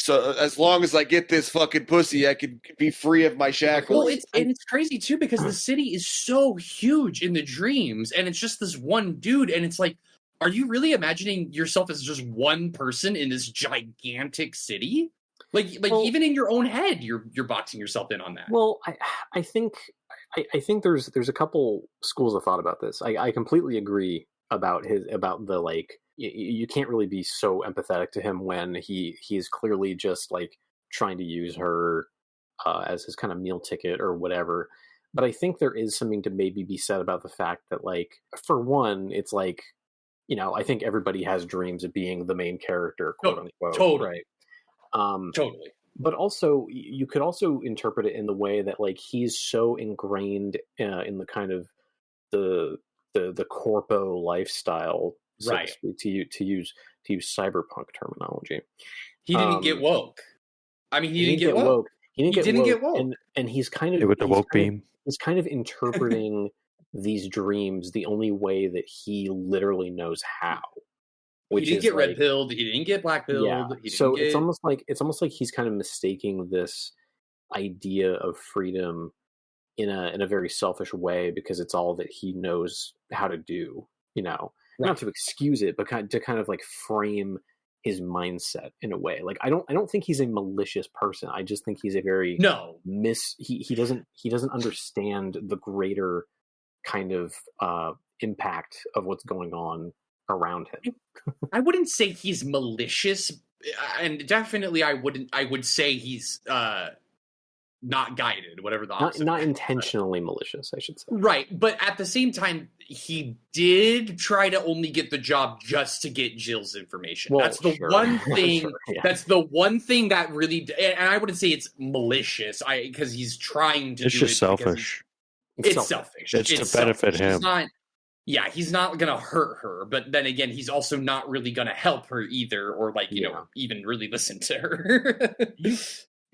as long as I get this fucking pussy, I can be free of my shackles. Well, it's crazy too because the city is so huge in the dreams, and it's just this one dude, and it's like, are you really imagining yourself as just one person in this gigantic city? Like even in your own head, you're boxing yourself in on that. Well, I think there's a couple schools of thought about this. I completely agree about the like you can't really be so empathetic to him when he's clearly just like trying to use her as his kind of meal ticket or whatever. But I think there is something to maybe be said about the fact that, like, for one, it's like, I think everybody has dreams of being the main character, quote unquote. Totally. Right. Totally. But also, you could also interpret it in the way that, like, he's so ingrained in the kind of the corpo lifestyle, so right? To use cyberpunk terminology. He didn't get woke. I mean, he didn't get woke. He didn't get woke. And he's kind of with the woke beam. He's kind of interpreting these dreams the only way that he literally knows how. He didn't get red pilled. He didn't get black pilled. Yeah. So it's almost like he's kind of mistaking this idea of freedom in a very selfish way because it's all that he knows how to do. Not to excuse it, but to kind of like frame his mindset in a way. Like I don't think he's a malicious person. I just think he's a very he doesn't understand the greater kind of impact of what's going on around him. I wouldn't say he's malicious, and definitely I would say he's not guided, whatever the opposite. Not intentionally malicious, I should say. Right, but at the same time, he did try to only get the job just to get Jill's information. That's the one thing. That's the one thing that really, and I wouldn't say it's malicious, because he's trying to. It's just selfish. It's selfish. It's to benefit him. He's not gonna hurt her, but then again, he's also not really gonna help her either, or even really listen to her.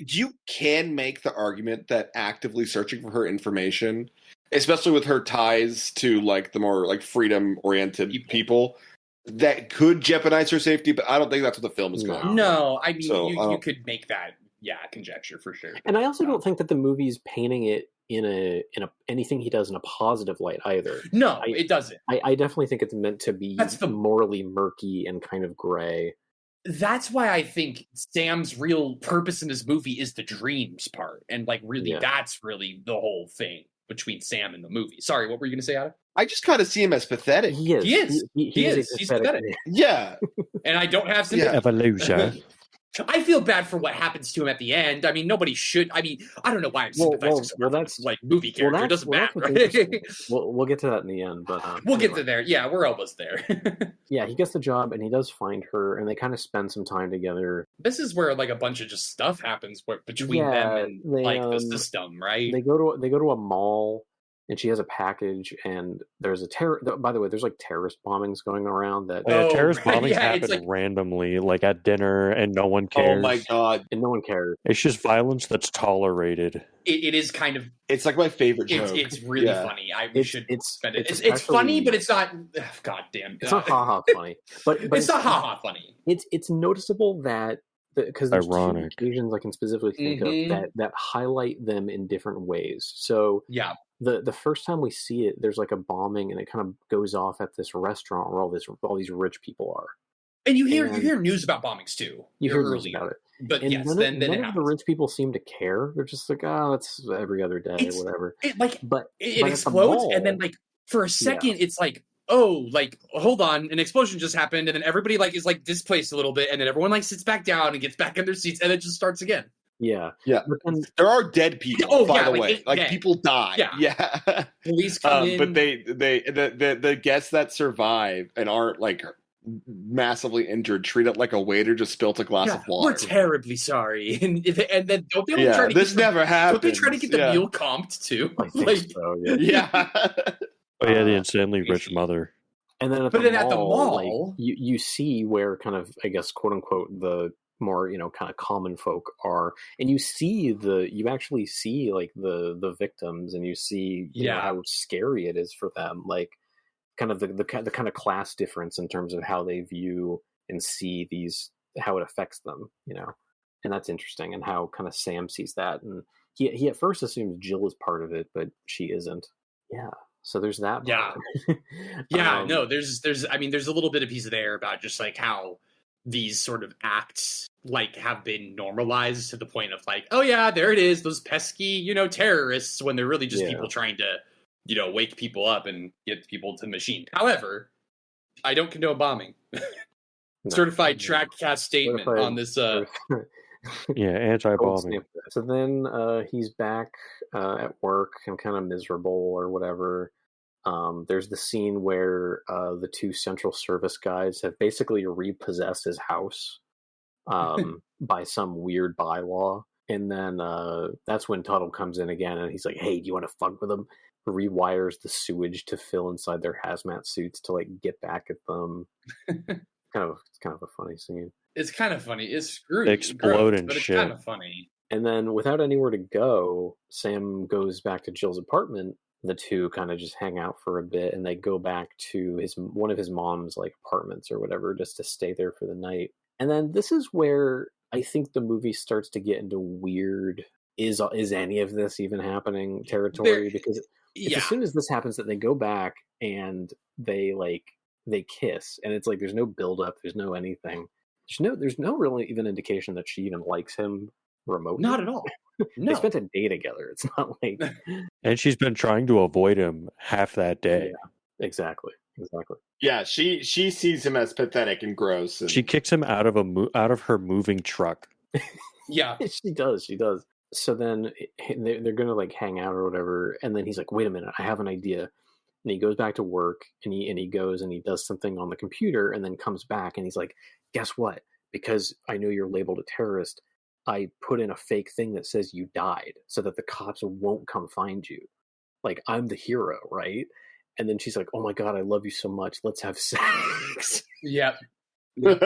You can make the argument that actively searching for her information, especially with her ties to like the more like freedom oriented people, that could jeopardize her safety, but I don't think that's what the film is going on. No, I mean, you could make that conjecture for sure. And I also don't think that the movie's painting it in a anything he does in a positive light either. No, it doesn't. I definitely think it's meant to be morally murky and kind of gray. That's why I think Sam's real purpose in this movie is the dreams part. And that's really the whole thing between Sam and the movie. Sorry, what were you going to say, Adam? I just kind of see him as pathetic. He is. He is. He's pathetic. Yeah. And I don't have sympathy. Evolution. I feel bad for what happens to him at the end. I mean, nobody should. I mean, I don't know why I'm sympathizing so much. That's like movie character. It doesn't matter. Right? We'll get to that in the end, but we'll get to there. Yeah, we're almost there. Yeah, he gets the job and he does find her, and they kind of spend some time together. This is where like a bunch of just stuff happens between them and the system, right? They go to a mall. And she has a package, and there's by the way, there's like terrorist bombings going around. Terrorist bombings happen randomly, like at dinner, and no one cares. Oh my god! And no one cares. It's just violence that's tolerated. It is kind of. It's like my favorite joke. It's really funny. We should spend it. It's funny, but it's not. God damn! It's not haha funny, but it's not haha funny. It's noticeable that. Because there's two occasions I can specifically think of that highlight them in different ways. So the first time we see it, there's like a bombing, and it kind of goes off at this restaurant where all these rich people are. And you hear news about bombings too. You hear news about it, but yes, none of the rich people seem to care. They're just like, that's every other day, whatever. But it explodes, and then like for a second, it's like. Oh, like, hold on, an explosion just happened, and then everybody is displaced a little bit, and then everyone sits back down and gets back in their seats, and it just starts again. Yeah. There are dead people, by the way. People die. Yeah. Police come in. But the guests that survive and aren't massively injured treat it like a waiter just spilt a glass of water. We're terribly sorry. And then don't they try to this never happened. Don't they try to get the meal comped too? I think so, yeah. Oh yeah, the insanely rich mother. And then at the mall, you see where kind of, I guess, quote unquote, the more kind of common folk are, and you actually see like the victims, and you see how scary it is for them, like kind of the kind of class difference in terms of how they view and see how it affects them, and that's interesting, and how kind of Sam sees that, and he at first assumes Jill is part of it, but she isn't. Yeah. So there's that. Yeah. No, there's a little bit of piece there about just like how these sort of acts have been normalized to the point of oh yeah, there it is, those pesky, terrorists, when they're really just people trying to, wake people up and get people to the machine. However, I don't condone bombing. Certified TRACcast statement on this. Anti-bombing. So then he's back at work and kind of miserable or whatever. There's the scene where the two Central Service guys have basically repossessed his house by some weird bylaw. And then that's when Tuttle comes in again, and he's like, hey, do you want to fuck with them? Rewires the sewage to fill inside their hazmat suits to get back at them. It's kind of a funny scene. It's kind of funny. It's screwed. Exploding but shit. It's kind of funny. And then, without anywhere to go, Sam goes back to Jill's apartment, the two kind of just hang out for a bit, and they go back to one of his mom's like apartments or whatever, just to stay there for the night. And then this is where I think the movie starts to get into weird, is any of this even happening territory? Because it's as soon as this happens that they go back and they kiss, and it's like there's no build up, there's no anything. There's no really even indication that she even likes him remotely. Not at all. No. They spent a day together. It's not like... And she's been trying to avoid him half that day. Yeah, exactly. Yeah, she sees him as pathetic and gross. And... She kicks him out of her moving truck. Yeah. She does. So then they're going to like hang out or whatever. And then he's like, wait a minute, I have an idea. And he goes back to work, and he goes and he does something on the computer, and then comes back and he's like, guess what? Because I know you're labeled a terrorist, I put in a fake thing that says you died so that the cops won't come find you. Like, I'm the hero, right? And then she's like, oh my God, I love you so much. Let's have sex. Yep. This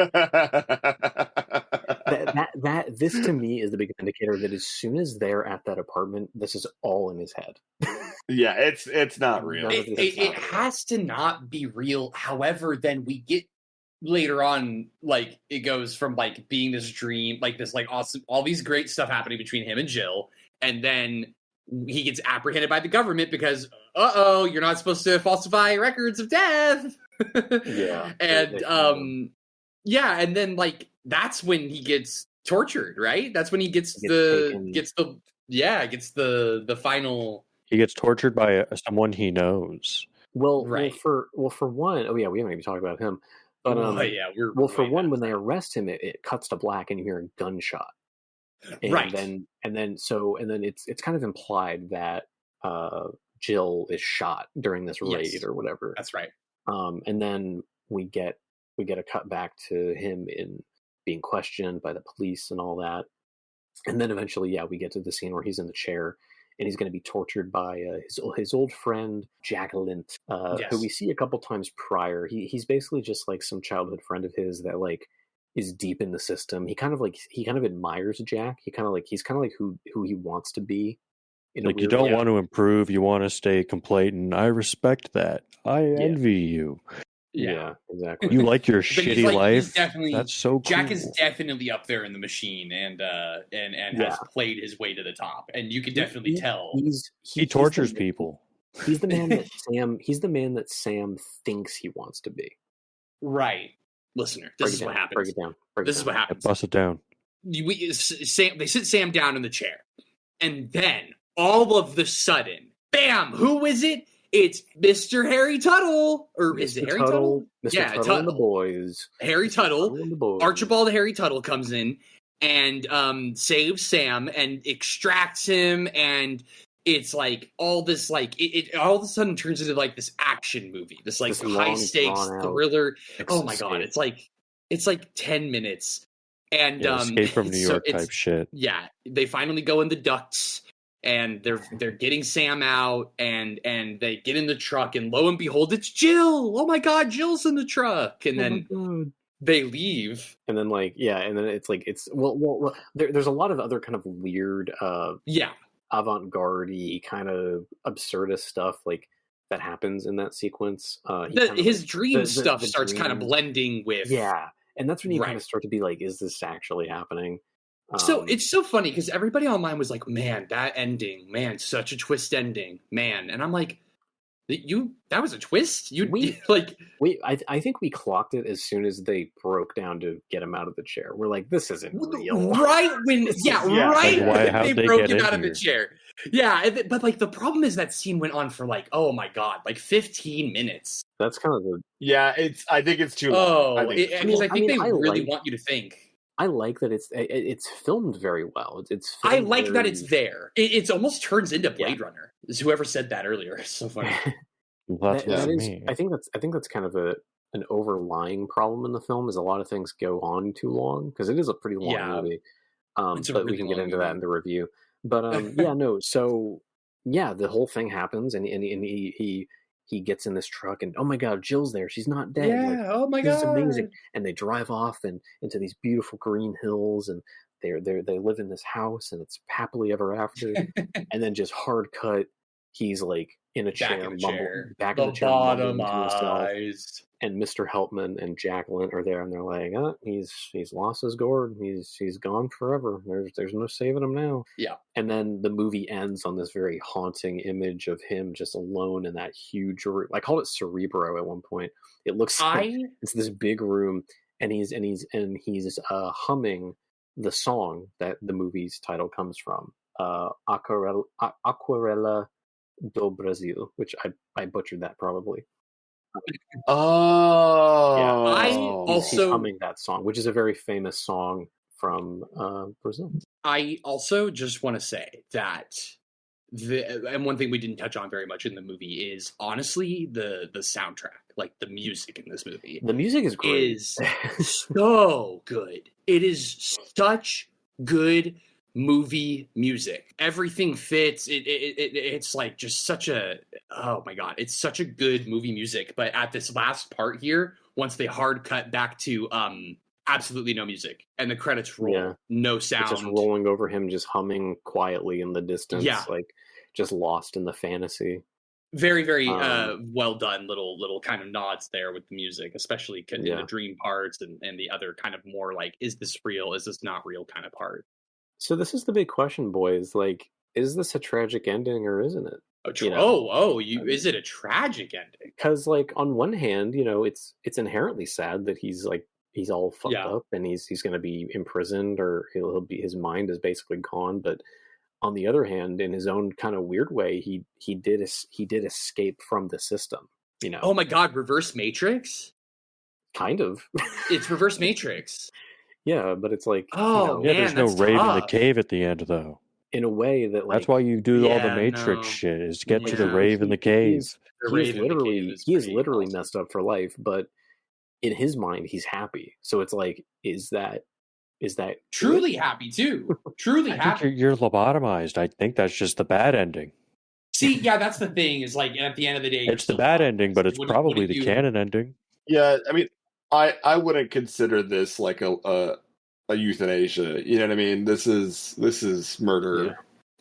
to me is the big indicator that as soon as they're at that apartment, this is all in his head. Yeah, it's not real. It has to not be real. However, then we get later on, like, it goes from like being this dream, like this like awesome, all these great stuff happening between him and Jill, and then he gets apprehended by the government because you're not supposed to falsify records of death. Yeah. And and then like that's when he gets tortured, right? That's when he gets the final. He gets tortured by someone he knows. Well, right. For one, we haven't even talked about him. But for one, when they arrest him, it cuts to black and you hear a gunshot. And right. Then it's kind of implied that Jill is shot during this raid or whatever. That's right. And then we get a cut back to him in being questioned by the police and all that. And then eventually, we get to the scene where he's in the chair and he's going to be tortured by his old friend Jacqueline, who we see a couple times prior. He's basically just like some childhood friend of his that like is deep in the system. He kind of admires Jack. He's kind of like who he wants to be. Like, you don't want to improve, you want to stay complacent. I respect that. I envy you. Yeah, exactly. You like your shitty life. That's so cool. Jack is definitely up there in the machine, and has played his way to the top, and you can definitely tell he tortures people. He's the man that He's the man that Sam thinks he wants to be. Right, listener. This is what happens. Break it down. This is what happens. Bust it down. They sit Sam down in the chair, and then all of the sudden, bam! Who is it? It's Mr. Harry Tuttle, or is it Harry Tuttle? Mr. Tuttle and the boys. Harry Tuttle, Archibald Harry Tuttle comes in and saves Sam and extracts him, and it's like all this like it all of a sudden turns into like this action movie, this like high stakes thriller. Oh my god, it's like 10 minutes, and Escape from New York type shit. Yeah, they finally go in the ducts. And they're getting Sam out, and they get in the truck, and lo and behold, it's Jill. Oh my God, Jill's in the truck, and then they leave. And then and then it's like there's a lot of other kind of weird, avant-garde-y kind of absurdist stuff like that happens in that sequence. His dream stuff starts kind of blending with and that's when you kind of start to be like, is this actually happening? So it's so funny because everybody online was like, man, that ending, man, such a twist ending, man. And I'm like, that was a twist? I think we clocked it as soon as they broke down to get him out of the chair. We're like, this isn't real. Right when, they broke him out of the chair. Yeah, but like the problem is that scene went on for like, oh my God, like 15 minutes. That's kind of the... Yeah, I think it's too long. I think they really want you to think. I like that it's filmed very well. I like that it's there. It almost turns into Blade Runner. Is whoever said that earlier? It's so funny. I think that's kind of an overlying problem in the film. Is a lot of things go on too long because it is a pretty long movie. But we can get into that in the review. But So the whole thing happens, and he gets in this truck, and oh my God, Jill's there. She's not dead. Yeah, oh my God, this is amazing. And they drive off and into these beautiful green hills, and they live in this house, and it's happily ever after. And then just hard cut, he's like in a chair, back in the the chair, mumbling to himself. lobotomized. And Mr. Helpman and Jacqueline are there, and they're like, "Oh, he's lost his gourd. He's gone forever. There's no saving him now." Yeah. And then the movie ends on this very haunting image of him just alone in that huge room. I called it Cerebro at one point. It looks like it's this big room, and he's humming the song that the movie's title comes from, Aquarela do Brasil, which I butchered that probably. Oh, yeah. He's humming that song, which is a very famous song from Brazil. I also just want to say that and one thing we didn't touch on very much in the movie is honestly the soundtrack, like the music in this movie. The music is great. Is so good. It is such good movie music. Everything fits. It's like just such a, oh my god, it's such a good movie music. But at this last part here, once they hard cut back to absolutely no music and the credits roll, no sound, it's just rolling over him, just humming quietly in the distance, like just lost in the fantasy. Very, very well done little kind of nods there with the music, especially in the dream parts and the other kind of more like, is this real? Is this not real kind of part? So this is the big question, boys. Like, is this a tragic ending or isn't it? Is it a tragic ending? Because, like, on one hand, it's inherently sad that he's all fucked up and he's going to be imprisoned, or his mind is basically gone. But on the other hand, in his own kind of weird way, he did escape from the system. Oh my god, reverse Matrix? Kind of. It's reverse Matrix. Yeah, but it's like, there's no rave in the cave at the end, though. In a way that, like, that's why you do all the Matrix shit, is to get to the rave in the cave. He is literally messed up for life, but in his mind, he's happy. So it's like, is that truly good? Happy too? Truly happy. You're lobotomized. I think that's just the bad ending. See, yeah, that's the thing. Is like at the end of the day, it's the bad ending, but it's probably the canon ending. Yeah, I mean, I wouldn't consider this like a euthanasia. You know what I mean? This is murder. Yeah.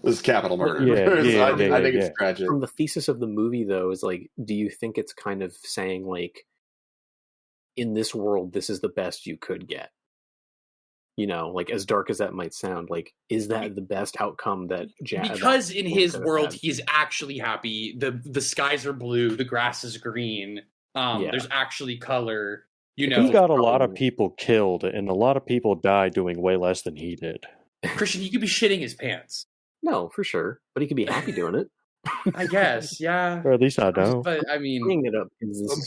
This is capital murder. I think it's tragic. From the thesis of the movie, though, is like, do you think it's kind of saying like, in this world, this is the best you could get? Like, as dark as that might sound, like, is that the best outcome that because in his world he's actually happy. The skies are blue, the grass is green. There's actually color. He got a lot of people killed, and a lot of people died doing way less than he did. Christian, he could be shitting his pants. No, for sure, but he could be happy doing it. I guess, yeah. Or at least I know. But I mean, bringing it up.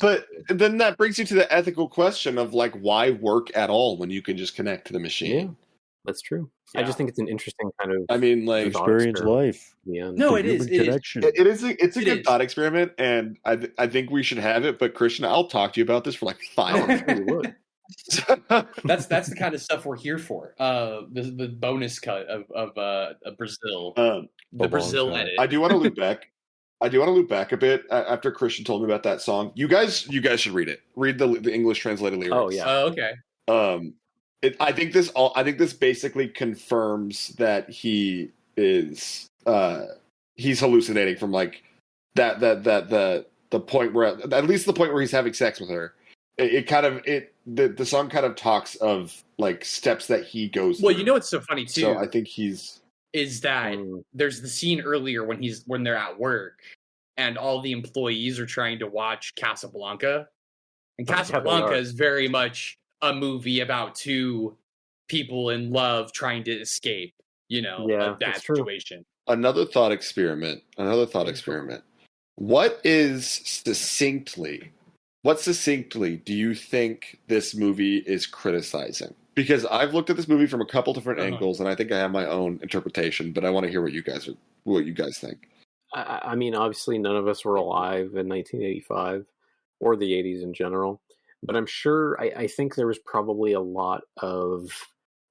But then that brings you to the ethical question of like, why work at all when you can just connect to the machine? Yeah, that's think I just think it's an interesting kind of. I mean, like, experience life. Yeah. No, it is. It's a good thought experiment, and I think we should have it. But Christian, I'll talk to you about this for like 5 hours. That's the kind of stuff we're here for. The bonus cut of Brazil, the Brazil edit. I do want to loop back a bit after Christian told me about that song. You guys should read it. Read the English translated lyrics. Oh yeah. Okay. I think this basically confirms that he is he's hallucinating from like the point where, at least the point where he's having sex with her. The song kind of talks of like steps that he goes through. Well, what's so funny too. So I think is that there's the scene earlier when they're at work and all the employees are trying to watch Casablanca, and Casablanca is very much a movie about two people in love trying to escape, of that situation. Another thought experiment. What succinctly do you think this movie is criticizing? Because I've looked at this movie from a couple different angles, and I think I have my own interpretation, but I want to hear what you guys think. I mean, obviously none of us were alive in 1985 or the 80s in general, but I'm sure, I think there was probably a lot of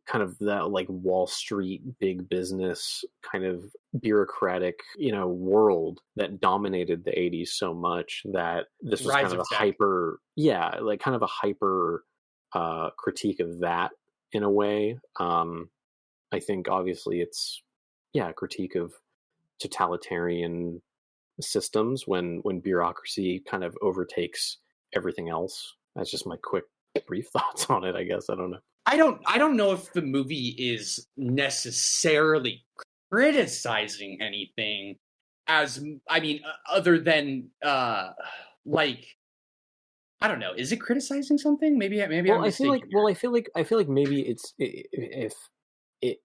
kind of that like Wall Street, big business kind of bureaucratic, world that dominated the 80s so much that this was kind of a hyper critique of that in a way. I think obviously it's a critique of totalitarian systems when bureaucracy kind of overtakes everything else. That's just my quick, brief thoughts on it, I guess. I don't know. I don't know if the movie is necessarily criticizing anything, other than like, I don't know. Is it criticizing something? Maybe. Well, I feel like maybe it's if it.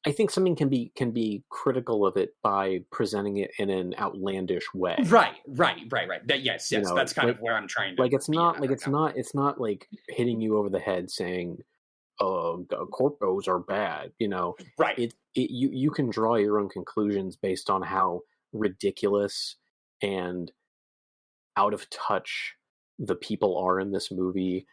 I think something can be critical of it by presenting it in an outlandish way. Right. Yes. That's kind of where I'm trying to. Like it's not like hitting you over the head saying, corpos are bad. Right. You can draw your own conclusions based on how ridiculous and out of touch the people are in this movie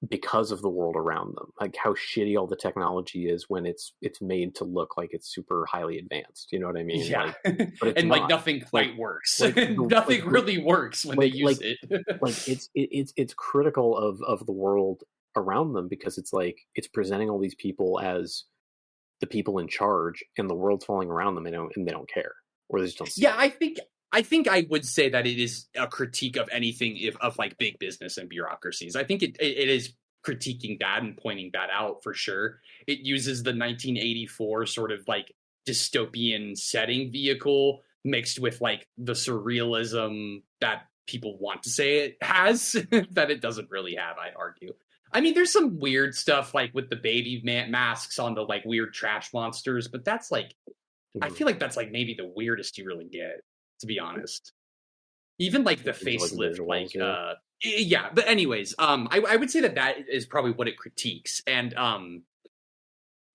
because of the world around them, like how shitty all the technology is when it's made to look like it's super highly advanced. You know what I mean? Yeah. But and not. Nothing quite works. Nothing really works when they use it. Like it's critical of the world around them because it's like it's presenting all these people as the people in charge, and the world's falling around them, and they don't care, or they just don't. Yeah, I think I would say that it is a critique of anything of like big business and bureaucracies. I think it is critiquing that and pointing that out for sure. It uses the 1984 sort of like dystopian setting vehicle mixed with like the surrealism that people want to say it has that it doesn't really have, I'd argue. I mean, there's some weird stuff like with the baby masks on the like weird trash monsters, but that's like, I feel like that's like maybe the weirdest you really get, to be honest. Even like the facelift, like yeah. But anyways, I would say that is probably what it critiques, and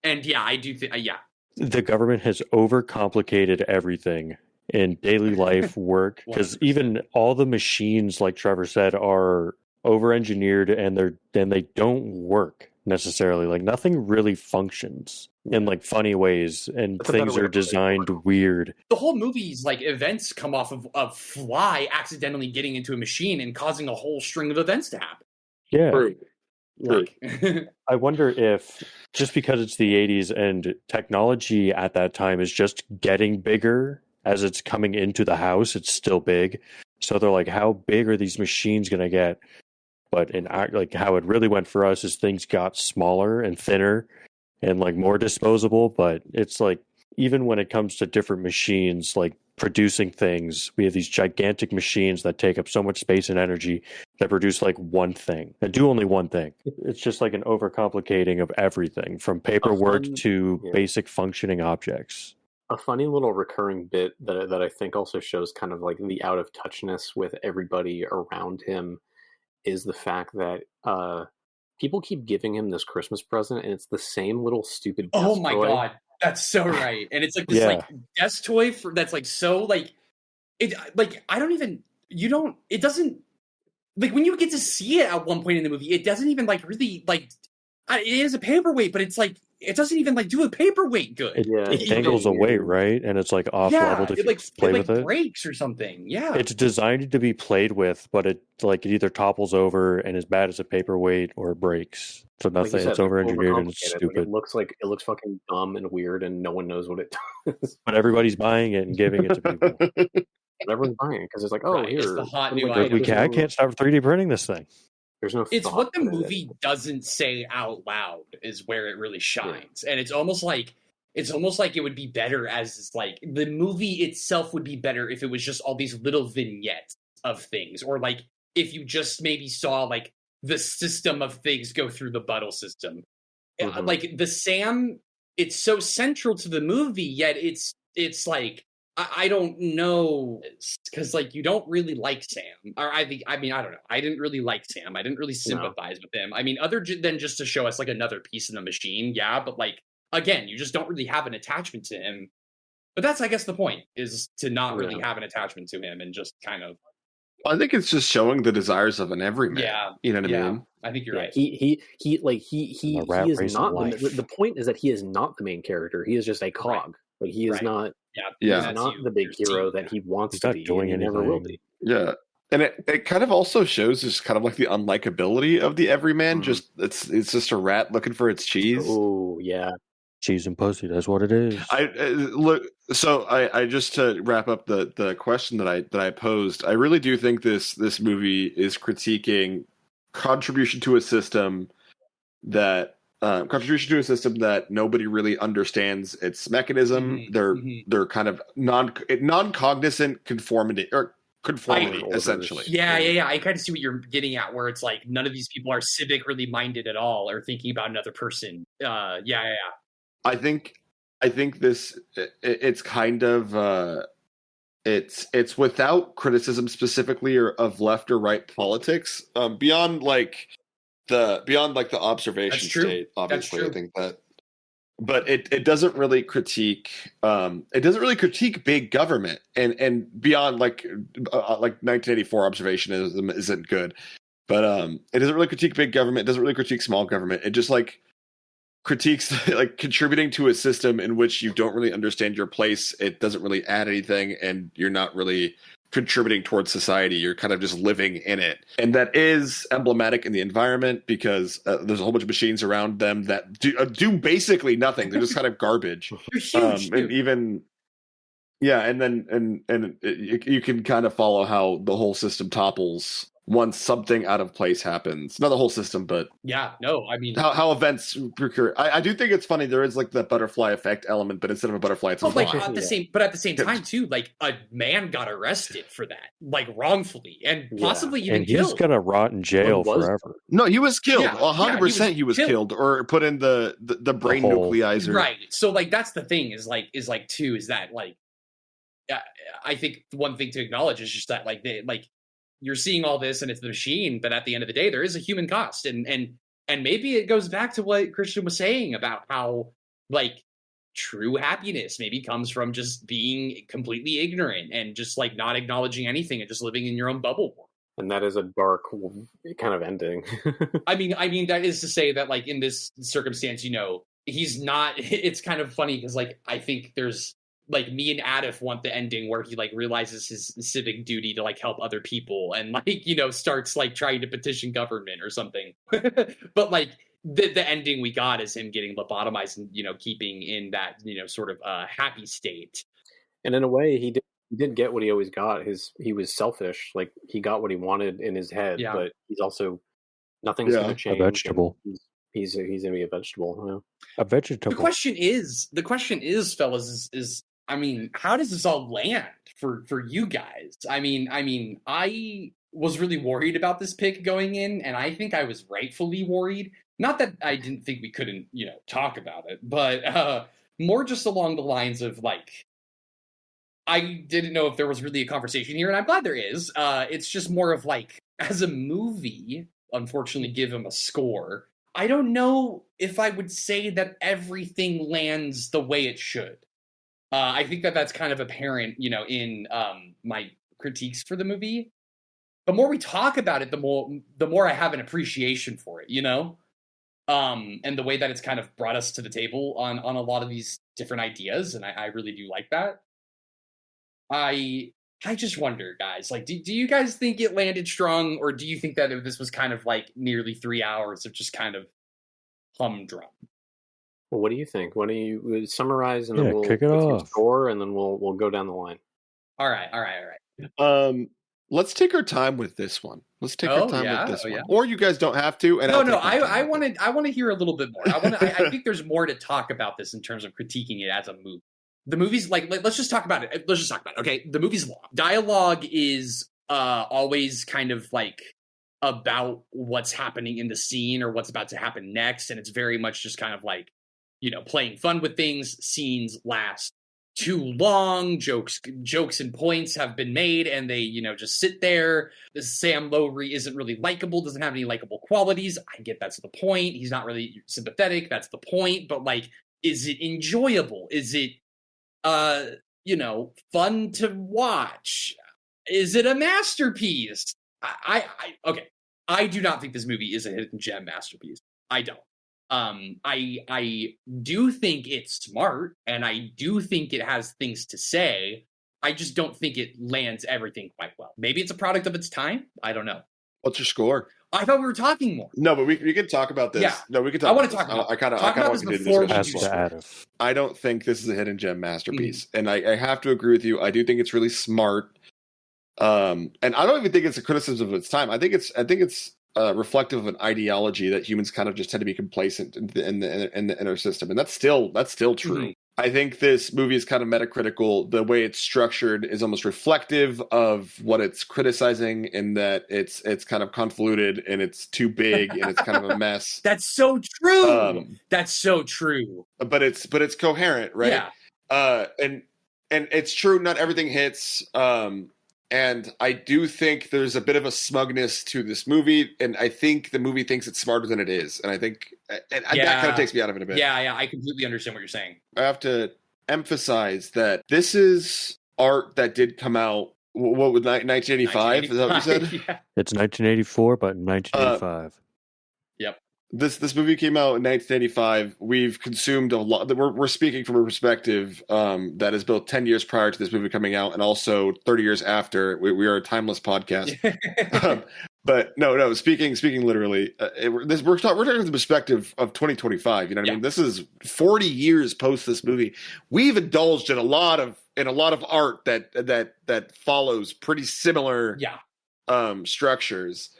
yeah, I do think yeah. The government has overcomplicated everything in daily life work, because even all the machines, like Trevor said, are over-engineered, and they don't work necessarily. Like nothing really functions in like funny ways, and things are designed weird. The whole movie's like events come off of a fly accidentally getting into a machine and causing a whole string of events to happen. Yeah. True. Like, I wonder if just because it's the 80s and technology at that time is just getting bigger as it's coming into the house, it's still big. So they're like, how big are these machines going to get? But like how it really went for us is things got smaller and thinner and like more disposable. But it's like, even when it comes to different machines, like producing things, we have these gigantic machines that take up so much space and energy that produce like one thing and do only one thing. It's just like an overcomplicating of everything from paperwork to basic functioning objects. A funny little recurring bit that I think also shows kind of like the out of touchness with everybody around him is the fact that people keep giving him this Christmas present, and it's the same little stupid desk oh my toy. God, that's so right. And it's like this like desk toy that's like so like it like it doesn't like when you get to see it at one point in the movie, it doesn't even like really like it is a paperweight, but it's like it doesn't even like do a paperweight good. It dangles away, right? And it's like off level to play with it. Breaks or something. Yeah. It's designed to be played with, but it either topples over and is bad as a paperweight or it breaks. So nothing. Like it's over engineered and it's stupid. Like, it looks fucking dumb and weird, and no one knows what it does. But everybody's buying it and giving it to people. Everyone's buying it because it's like, here, it's the hot new item. I can't stop 3D printing this thing. There's no. It's what the movie doesn't say out loud is where it really shines, and it's almost like it would be better as like the movie itself would be better if it was just all these little vignettes of things, or like if you just maybe saw like the system of things go through the Buttle system. Mm-hmm. Like the Sam, it's so central to the movie, yet it's like. I don't know, because like you don't really like Sam, or I mean I don't know. I didn't really like Sam. I didn't really sympathize with him. I mean, other than just to show us like another piece in the machine, yeah. But like again, you just don't really have an attachment to him. But that's I guess the point is to not really have an attachment to him and just kind of. I think it's just showing the desires of an everyman. Yeah, you know what I mean. I think you're right. He is not. The point is that he is not the main character. He is just a cog. Right. Like he is not. Yeah, he's not the big hero that he wants to be. Doing and he never will be. Yeah, and it kind of also shows just kind of like the unlikability of the everyman. Just it's just a rat looking for its cheese. Oh yeah, cheese and pussy. That's what it is. I just to wrap up the question that I posed, I really do think this movie is critiquing contribution to a system that nobody really understands its mechanism. They're kind of non-cognizant conformity essentially. Yeah. I kind of see what you're getting at, where it's like none of these people are civically minded at all or thinking about another person. Yeah. I think this it's kind of it's without criticism specifically or of left or right politics beyond the observation state. Obviously, I think that, but it doesn't really critique big government and beyond like 1984 observationism isn't good, but it doesn't really critique big government. It doesn't really critique small government. It just critiques contributing to a system in which you don't really understand your place. It doesn't really add anything, and you're not really contributing towards society. You're kind of just living in it, and that is emblematic in the environment because there's a whole bunch of machines around them that do basically nothing. They're just kind of garbage. They're huge, and even you can kind of follow how the whole system topples once something out of place happens. Not the whole system, but how events recur. I do think it's funny. There is the butterfly effect element, but instead of a butterfly, it's a fly. At the same time too, a man got arrested for that, wrongfully, and possibly even killed. He's gonna rot in jail forever. No, he was killed. 100%. He was killed or put in the brain nucleizer. Right. So that's the thing is that I think one thing to acknowledge is just that you're seeing all this and it's the machine, but at the end of the day, there is a human cost. And maybe it goes back to what Christian was saying about how true happiness maybe comes from just being completely ignorant and just not acknowledging anything and just living in your own bubble. And that is a dark kind of ending. I mean, that is to say that in this circumstance, he's not, it's kind of funny because I think there's, me and Aref want the ending where he realizes his civic duty to help other people and starts trying to petition government or something. But the ending we got is him getting lobotomized and keeping in that sort of happy state. And in a way, he did get what he always got. He was selfish. He got what he wanted in his head, but he's also nothing's going to change. A vegetable. He's gonna be a vegetable. A vegetable. The question is, fellas, is how does this all land for you guys? I was really worried about this pick going in, and I think I was rightfully worried. Not that I didn't think we couldn't, talk about it, but more just along the lines of I didn't know if there was really a conversation here, and I'm glad there is. It's just more of as a movie, unfortunately, give him a score. I don't know if I would say that everything lands the way it should. I think that's kind of apparent, in my critiques for the movie. The more we talk about it, the more I have an appreciation for it, and the way that it's kind of brought us to the table on a lot of these different ideas, and I really do like that. I just wonder, guys, do you guys think it landed strong, or do you think that this was kind of nearly 3 hours of just kind of humdrum? Well, what do you think? Why don't you summarize and then we'll kick it off. Score, and then we'll go down the line. All right. Let's take our time with this one. Let's take our time with this one. Yeah. Or you guys don't have to. And I want to hear a little bit more. I think there's more to talk about this in terms of critiquing it as a movie. The movie's let's just talk about it. Okay, the movie's long. Dialogue is always kind of about what's happening in the scene or what's about to happen next, and it's very much just kind of playing fun with things. Scenes last too long. Jokes and points have been made, and they just sit there. Sam Lowry isn't really likable. Doesn't have any likable qualities. I get that's the point. He's not really sympathetic. That's the point. But is it enjoyable? Is it fun to watch? Is it a masterpiece? Okay. I do not think this movie is a hidden gem masterpiece. I don't. I do think it's smart, and I do think it has things to say. I just don't think it lands everything quite well. Maybe it's a product of its time. I don't know. What's your score? I thought we were talking more. No, but we can talk about this. Yeah. No, we can talk. I want about to talk about. I kind of talk about want this to before we do Aref. I don't think this is a hidden gem masterpiece, and I have to agree with you. I do think it's really smart. And I don't even think it's a criticism of its time. I think it's reflective of an ideology that humans kind of just tend to be complacent in the inner system, and that's still true. Mm-hmm. I think this movie is kind of metacritical. The way it's structured is almost reflective of what it's criticizing, in that it's kind of convoluted and it's too big and it's kind of a mess. That's so true. That's so true. But it's coherent, right? Yeah. And it's true. Not everything hits. And I do think there's a bit of a smugness to this movie, and I think the movie thinks it's smarter than it is. And I think that kind of takes me out of it a bit. Yeah, I completely understand what you're saying. I have to emphasize that this is art that did come out, what, with 1985? Is that what you said? Yeah. It's 1984, but 1985. Yep. This movie came out in 1985. We've consumed a lot. We're speaking from a perspective that is both 10 years prior to this movie coming out and also 30 years after. We are a timeless podcast. But no. Speaking literally, we're talking from the perspective of 2025. You know what I mean? This is 40 years post this movie. We've indulged in a lot of art that follows pretty similar structures.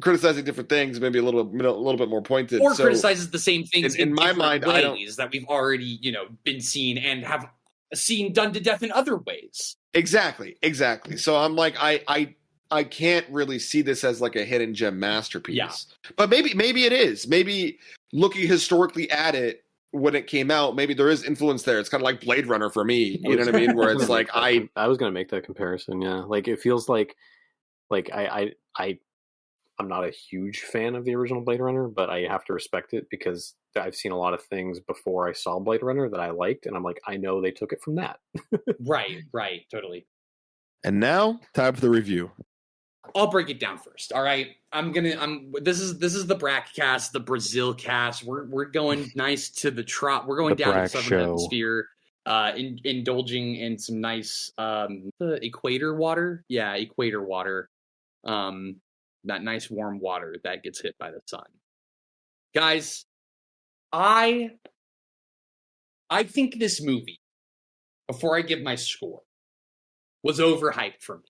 Criticizing different things, maybe a little bit more pointed, or criticizes the same things in my mind ways that we've already been seen and have seen done to death in other ways. Exactly. So I'm like, I can't really see this as like a hidden gem masterpiece. Yeah. But maybe it is. Maybe looking historically at it when it came out, maybe there is influence there. It's kind of like Blade Runner for me. You know what I mean? Where it's like I was going to make that comparison. Yeah, like it feels like I'm not a huge fan of the original Blade Runner, but I have to respect it because I've seen a lot of things before I saw Blade Runner that I liked, and I'm like, I know they took it from that. Right, totally. And now, time for the review. I'll break it down first. All right, this is the BRACcast, the Brazil cast. We're going nice to the trot. We're going down to the southern hemisphere, indulging in some nice equator water. Yeah, equator water. That nice warm water that gets hit by the sun. Guys, I think this movie, before I give my score, was overhyped for me.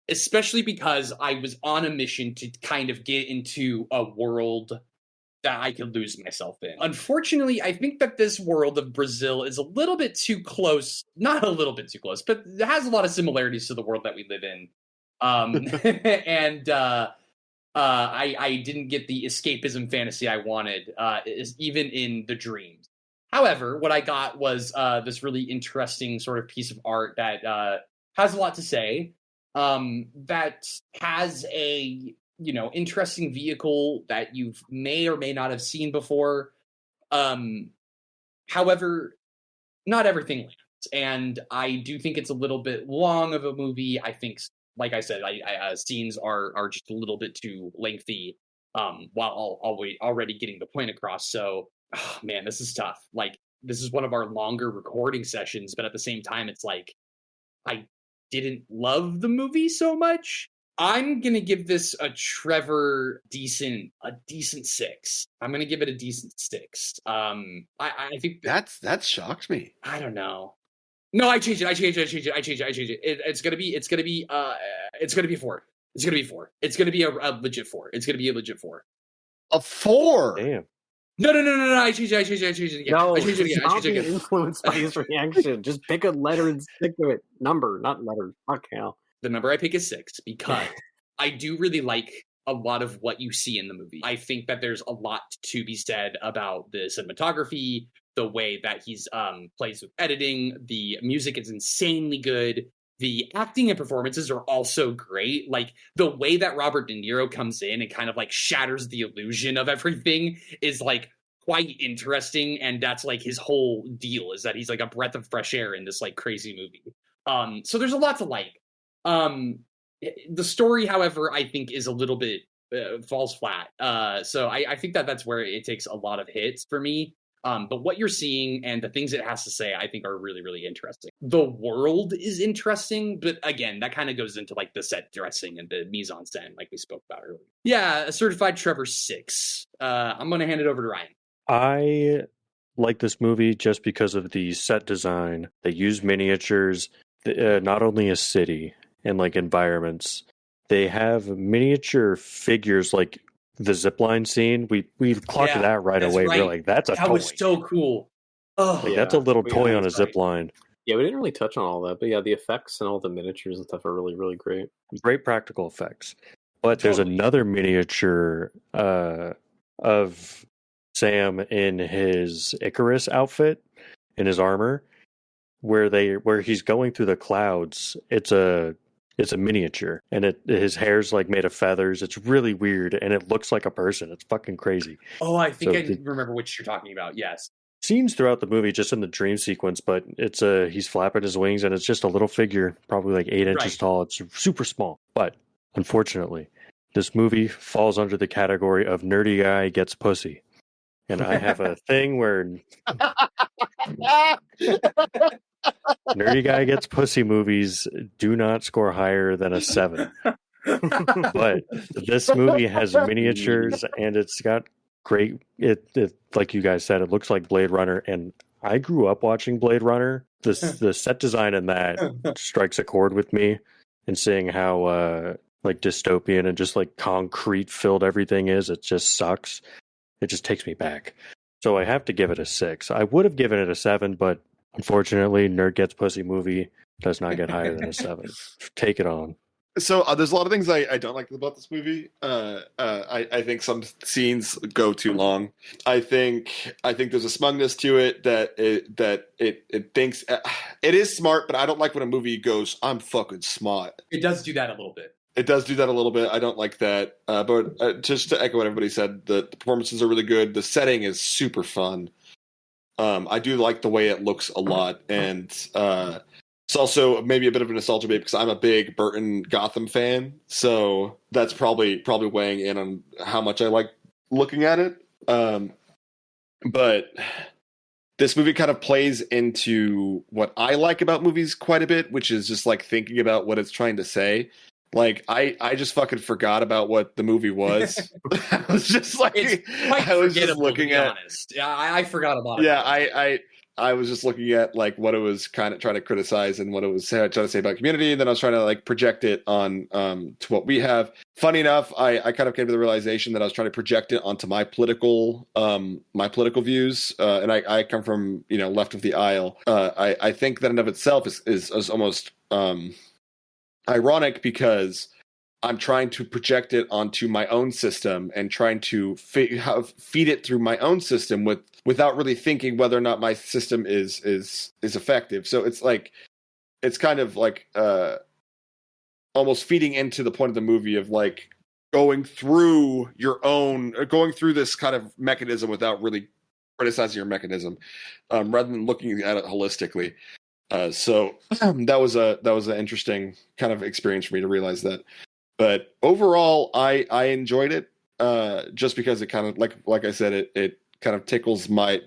Especially because I was on a mission to kind of get into a world that I could lose myself in. Unfortunately, I think that this world of Brazil is a little bit too close. Not a little bit too close, but it has a lot of similarities to the world that we live in. I didn't get the escapism fantasy I wanted, even in the dreams. However, what I got was this really interesting sort of piece of art that has a lot to say, that has a interesting vehicle that you may or may not have seen before. However, not everything lands, and I do think it's a little bit long of a movie. I think, like I said, scenes are just a little bit too lengthy, while already getting the point across. So, man, this is tough. Like, this is one of our longer recording sessions, but at the same time, it's like, I didn't love the movie so much. I'm going to give this a Trevor decent 6. I'm going to give it a decent 6. I think that shocked me. I don't know. No, I changed it. It's gonna be 4. It's gonna be a 4. It's gonna be a legit 4. It's gonna be a legit 4. A 4. Damn. No. I changed it again. No, I changed it again. Influenced by his reaction. Just pick a letter and stick to it. Number, not letter. Fuck hell. The number I pick is 6 because I do really like a lot of what you see in the movie. I think that there's a lot to be said about the cinematography, the way that he's plays with editing. The music is insanely good. The acting and performances are also great. Like, the way that Robert De Niro comes in and kind of like shatters the illusion of everything is like quite interesting. And that's like his whole deal, is that he's like a breath of fresh air in this like crazy movie. So there's a lot to like. The story, however, I think is a little bit falls flat. So I think that that's where it takes a lot of hits for me. But what you're seeing and the things it has to say, I think, are really, really interesting. The world is interesting, but again, that kind of goes into like the set dressing and the mise en scène, like we spoke about earlier. Yeah, a certified Trevor 6. I'm going to hand it over to Ryan. I like this movie just because of the set design. They use miniatures, not only a city and like environments. They have miniature figures like the zipline scene. We clocked that right away. Right. We're like, that's a toy. That was so cool. Oh, like, that's a little toy on a zipline. Yeah, we didn't really touch on all that, but yeah, the effects and all the miniatures and stuff are really, really great. Great practical effects. But there's another miniature of Sam in his Icarus outfit, in his armor, where he's going through the clouds. It's a miniature, and his hair's like made of feathers. It's really weird, and it looks like a person. It's fucking crazy. Oh, I think I remember what you're talking about. Yes. Scenes throughout the movie, just in the dream sequence, but it's he's flapping his wings, and it's just a little figure, probably like 8 inches tall. It's super small. But unfortunately, this movie falls under the category of nerdy guy gets pussy. And I have a thing where nerdy guy gets pussy movies do not score higher than a 7. But this movie has miniatures and it's got great. It like you guys said, it looks like Blade Runner, and I grew up watching Blade Runner. The set design in that strikes a chord with me, and seeing how like dystopian and just like concrete filled everything is. It just sucks. It just takes me back. So I have to give it a 6. I would have given it a 7, but unfortunately, Nerd Gets Pussy movie does not get higher than a 7. Take it on. So there's a lot of things I don't like about this movie. I think some scenes go too long. I think there's a smugness to it that it thinks it is smart, but I don't like when a movie goes, "I'm fucking smart." It does do that a little bit. It does do that a little bit. I don't like that. But just to echo what everybody said, the performances are really good. The setting is super fun. I do like the way it looks a lot, and it's also maybe a bit of a nostalgia bait because I'm a big Burton Gotham fan. So that's probably weighing in on how much I like looking at it. But this movie kind of plays into what I like about movies quite a bit, which is just like thinking about what it's trying to say. Like I just fucking forgot about what the movie was. I was just like, I was just looking at. Honest. Yeah, I forgot about it. Yeah, I was just looking at like what it was kind of trying to criticize and what it was trying to say about community, and then I was trying to like project it on to what we have. Funny enough, I kind of came to the realization that I was trying to project it onto my political views, and I come from left of the aisle. I think that in of itself is almost ironic because I'm trying to project it onto my own system and trying to feed it through my own system without really thinking whether or not my system is effective. So it's like it's kind of like almost feeding into the point of the movie of like going through this kind of mechanism without really criticizing your mechanism, rather than looking at it holistically. So that was an interesting kind of experience for me to realize that. But overall, I enjoyed it just because it kind of like I said, it kind of tickles my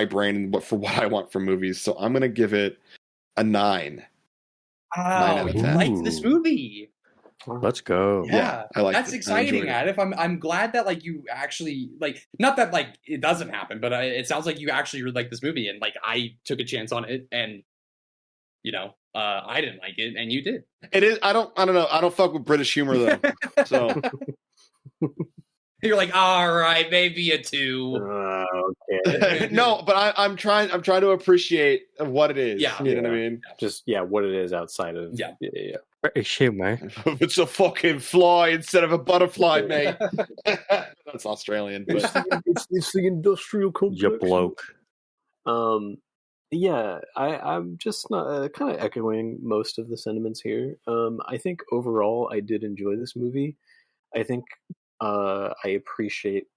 brain for what I want from movies. So I'm gonna give it a 9. Wow, 9 out of 10. Like this movie. Let's go. Yeah, I like that's exciting, Aref. I'm glad that like you actually like, not that like it doesn't happen, but it sounds like you actually really like this movie, and like I took a chance on it, and I didn't like it, and you did. It is. I don't know. I don't fuck with British humor though. So you're like, all right, maybe a 2. Okay. No, but I'm trying to appreciate what it is. Yeah, you know what I mean. Just what it is outside of British humor. It's a fucking fly instead of a butterfly, mate. That's Australian, but it's the industrial complex. You bloke. Yeah, I'm just not kind of echoing most of the sentiments here. I think overall I did enjoy this movie. I think I appreciate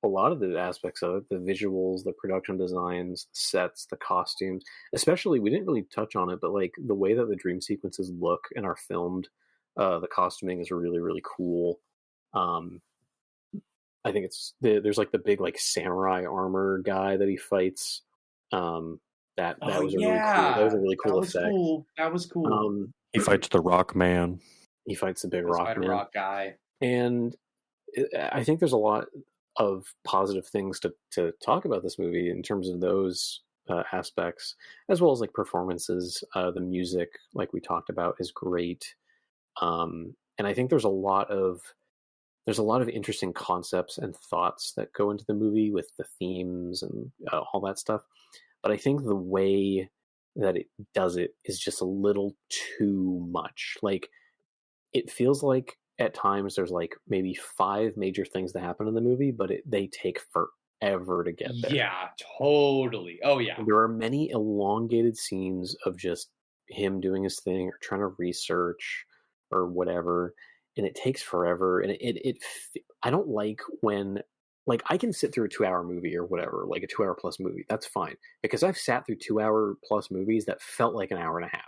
a lot of the aspects of it, the visuals, the production designs, the sets, the costumes. Especially, we didn't really touch on it, but like the way that the dream sequences look and are filmed, the costuming is really, really cool. I think there's like the big like samurai armor guy that he fights. That was a really cool effect. That was cool. He fights the Rock Man. He fights the big rock man. Rock guy. And I think there's a lot of positive things to talk about this movie in terms of those aspects, as well as like performances. The music, like we talked about, is great. And I think there's a lot of interesting concepts and thoughts that go into the movie with the themes and all that stuff. But I think the way that it does it is just a little too much. Like, it feels like at times there's like maybe 5 major things that happen in the movie, but they take forever to get there. Yeah, totally. Oh yeah. There are many elongated scenes of just him doing his thing or trying to research or whatever, and it takes forever. And I don't like when, like, I can sit through a 2-hour movie or whatever, like a 2-hour plus movie. That's fine, because I've sat through 2-hour plus movies that felt like an hour and a half.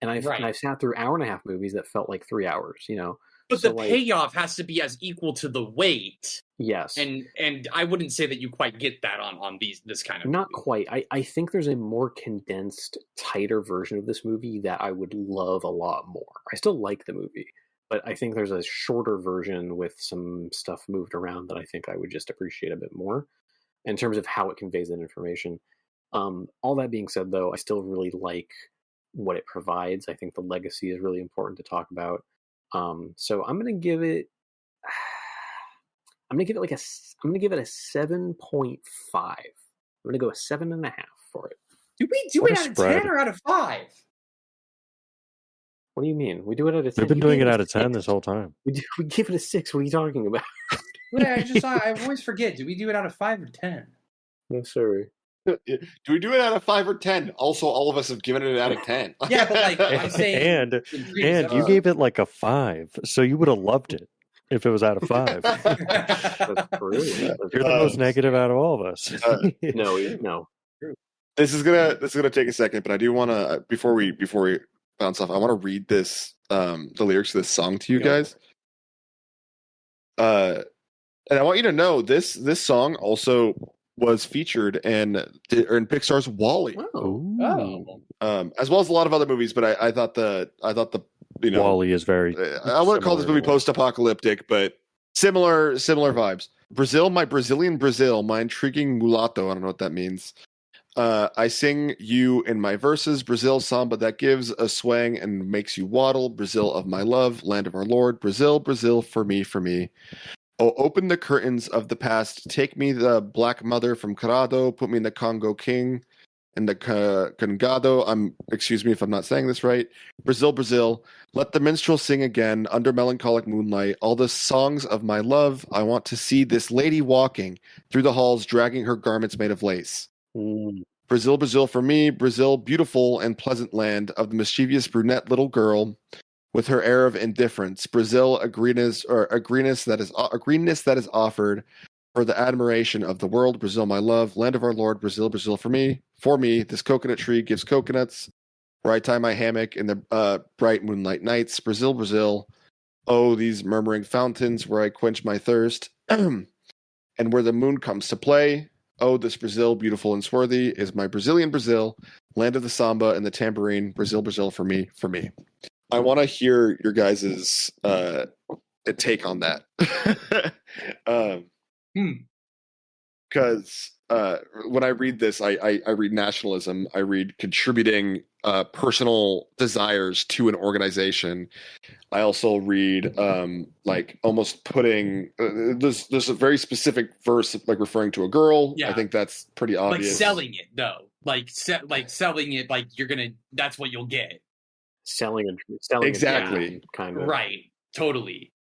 And I've sat through 1.5-hour movies that felt like 3 hours, you know. But so, the payoff has to be as equal to the wait. Yes. And I wouldn't say that you quite get that on this kind of Not movie. quite. I think there's a more condensed, tighter version of this movie that I would love a lot more. I still like the movie, but I think there's a shorter version with some stuff moved around that I think I would just appreciate a bit more in terms of how it conveys that information. All that being said, though, I still really like what it provides. I think the legacy is really important to talk about. So I'm gonna give it a 7.5. I'm gonna go a 7.5 for it. Do we do it out of 10 or out of 5? What do you mean? We do it out of 10. We've been doing it out of 10 this whole time. We give it a 6. What are you talking about? Yeah, I always forget. Do we do it out of 5 or 10? No, sorry. Do we do it out of 5 or 10? Also, all of us have given it out of 10. Yeah, but like I'm saying, and you gave it like a 5, so you would have loved it if it was out of 5. That's brilliant. You're the most negative out of all of us. No. This is gonna take a second, but I do want to before we bounce off, I want to read this the lyrics of this song to you guys. And I want you to know this song also was featured in Pixar's WALL-E. As well as a lot of other movies, but I thought the WALL-E is very. I wouldn't call this movie post-apocalyptic, but similar vibes. Brazil, my Brazilian Brazil, my intriguing mulatto. I don't know what that means. I sing you in my verses, Brazil samba that gives a swang and makes you waddle. Brazil of my love, land of our Lord. Brazil, Brazil, for me, for me. Oh, open the curtains of the past. Take me the black mother from Carado. Put me in the Congo King and the Congado. Excuse me if I'm not saying this right. Brazil, Brazil. Let the minstrel sing again under melancholic moonlight. All the songs of my love. I want to see this lady walking through the halls, dragging her garments made of lace. Brazil, Brazil for me. Brazil, beautiful and pleasant land of the mischievous brunette little girl. With her air of indifference, Brazil, a greenness that is offered for the admiration of the world. Brazil, my love, land of our Lord. Brazil, Brazil for me. This coconut tree gives coconuts, where I tie my hammock in the bright moonlight nights. Brazil, Brazil, oh, these murmuring fountains where I quench my thirst, and where the moon comes to play. Oh, this Brazil, beautiful and swarthy, is my Brazilian Brazil, land of the samba and the tambourine. Brazil, Brazil for me, for me. I want to hear your guys' take on that. Because when I read this, I read nationalism. I read contributing personal desires to an organization. I also read like almost putting there's a very specific verse like referring to a girl. Yeah. I think that's pretty obvious. Like selling it though, like selling it like you're gonna. That's what you'll get. Selling exactly, kind of right. Totally.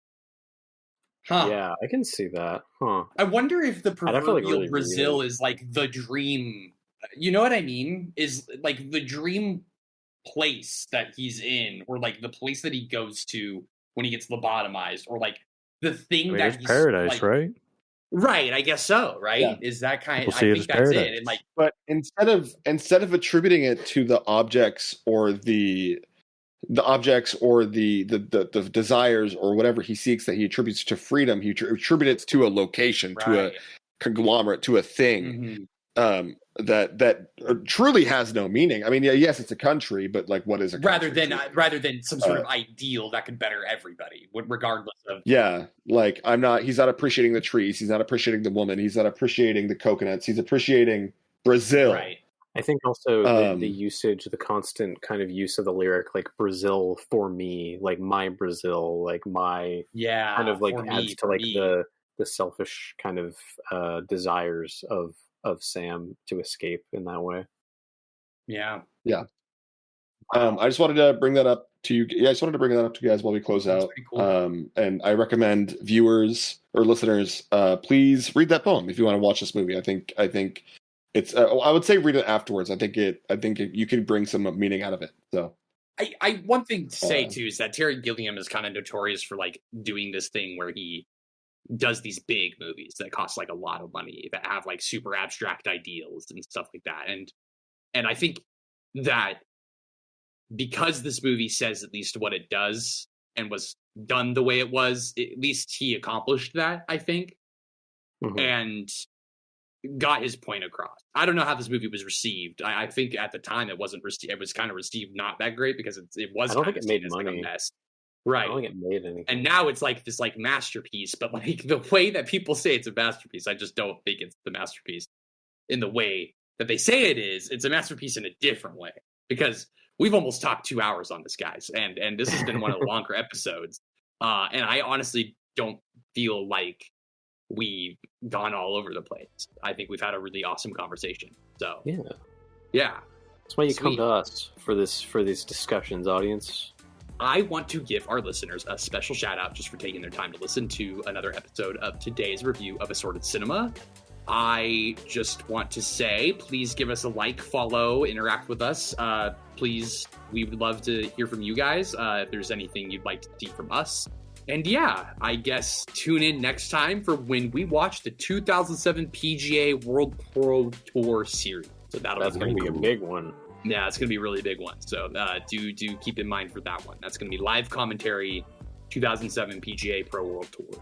Huh. Yeah, I can see that. Huh. I wonder if the proverbial really Brazil is like the dream. You know what I mean? Is like the dream place that he's in, or like the place that he goes to when he gets lobotomized, or like the thing that he's paradise, like, right? Right, I guess so. Right? Yeah. Is that kind of? I think that's paradise. it. And like, but instead of attributing it to the objects or the the objects or the desires or whatever he seeks that he attributes to freedom, he attributes to a location, to a conglomerate, to a thing. That truly has no meaning. I mean, yes, it's a country, but like, what is a country? Rather than some sort of ideal that could better everybody, regardless of. Yeah, like he's not appreciating the trees. He's not appreciating the woman. He's not appreciating the coconuts. He's appreciating Brazil. Right. I think also the usage, the constant kind of use of the lyric, like Brazil for me, like my Brazil, like my kind of like adds to like the selfish kind of desires of Sam to escape in that way. Yeah. I just wanted to bring that up to you. Yeah, I just wanted to bring that up to you guys while we close out. Cool. And I recommend viewers or listeners, please read that poem if you want to watch this movie. I think it's. I would say read it afterwards. I think you can bring some meaning out of it. So. I one thing to say too is that Terry Gilliam is kind of notorious for like doing this thing where he does these big movies that cost like a lot of money, that have like super abstract ideals and stuff like that. And I think that because this movie says at least what it does and was done the way it was, at least he accomplished that, I think, and got his point across. I don't know how this movie was received. I think at the time it wasn't received. It was kind of received not that great because it was. I don't think it made money. Like a mess. Right. I don't think it made anything. And now it's like this like masterpiece, but like the way that people say it's a masterpiece, I just don't think it's the masterpiece in the way that they say it is. It's a masterpiece in a different way, because we've almost talked 2 hours on this, guys, and this has been one of the longer episodes. And I honestly don't feel like we've gone all over the place. I think we've had a really awesome conversation. So yeah. That's why you come to us for these discussions, audience. I want to give our listeners a special shout out just for taking their time to listen to another episode of today's review of Assorted Cinema. I just want to say, please give us a like, follow, interact with us. Please, we would love to hear from you guys if there's anything you'd like to see from us. And yeah, I guess tune in next time for when we watch the 2007 PGA World Pro Tour Series. So that's going to be a big one. Yeah, it's going to be a really big one. So do keep in mind for that one. That's going to be live commentary, 2007 PGA Pro World Tour.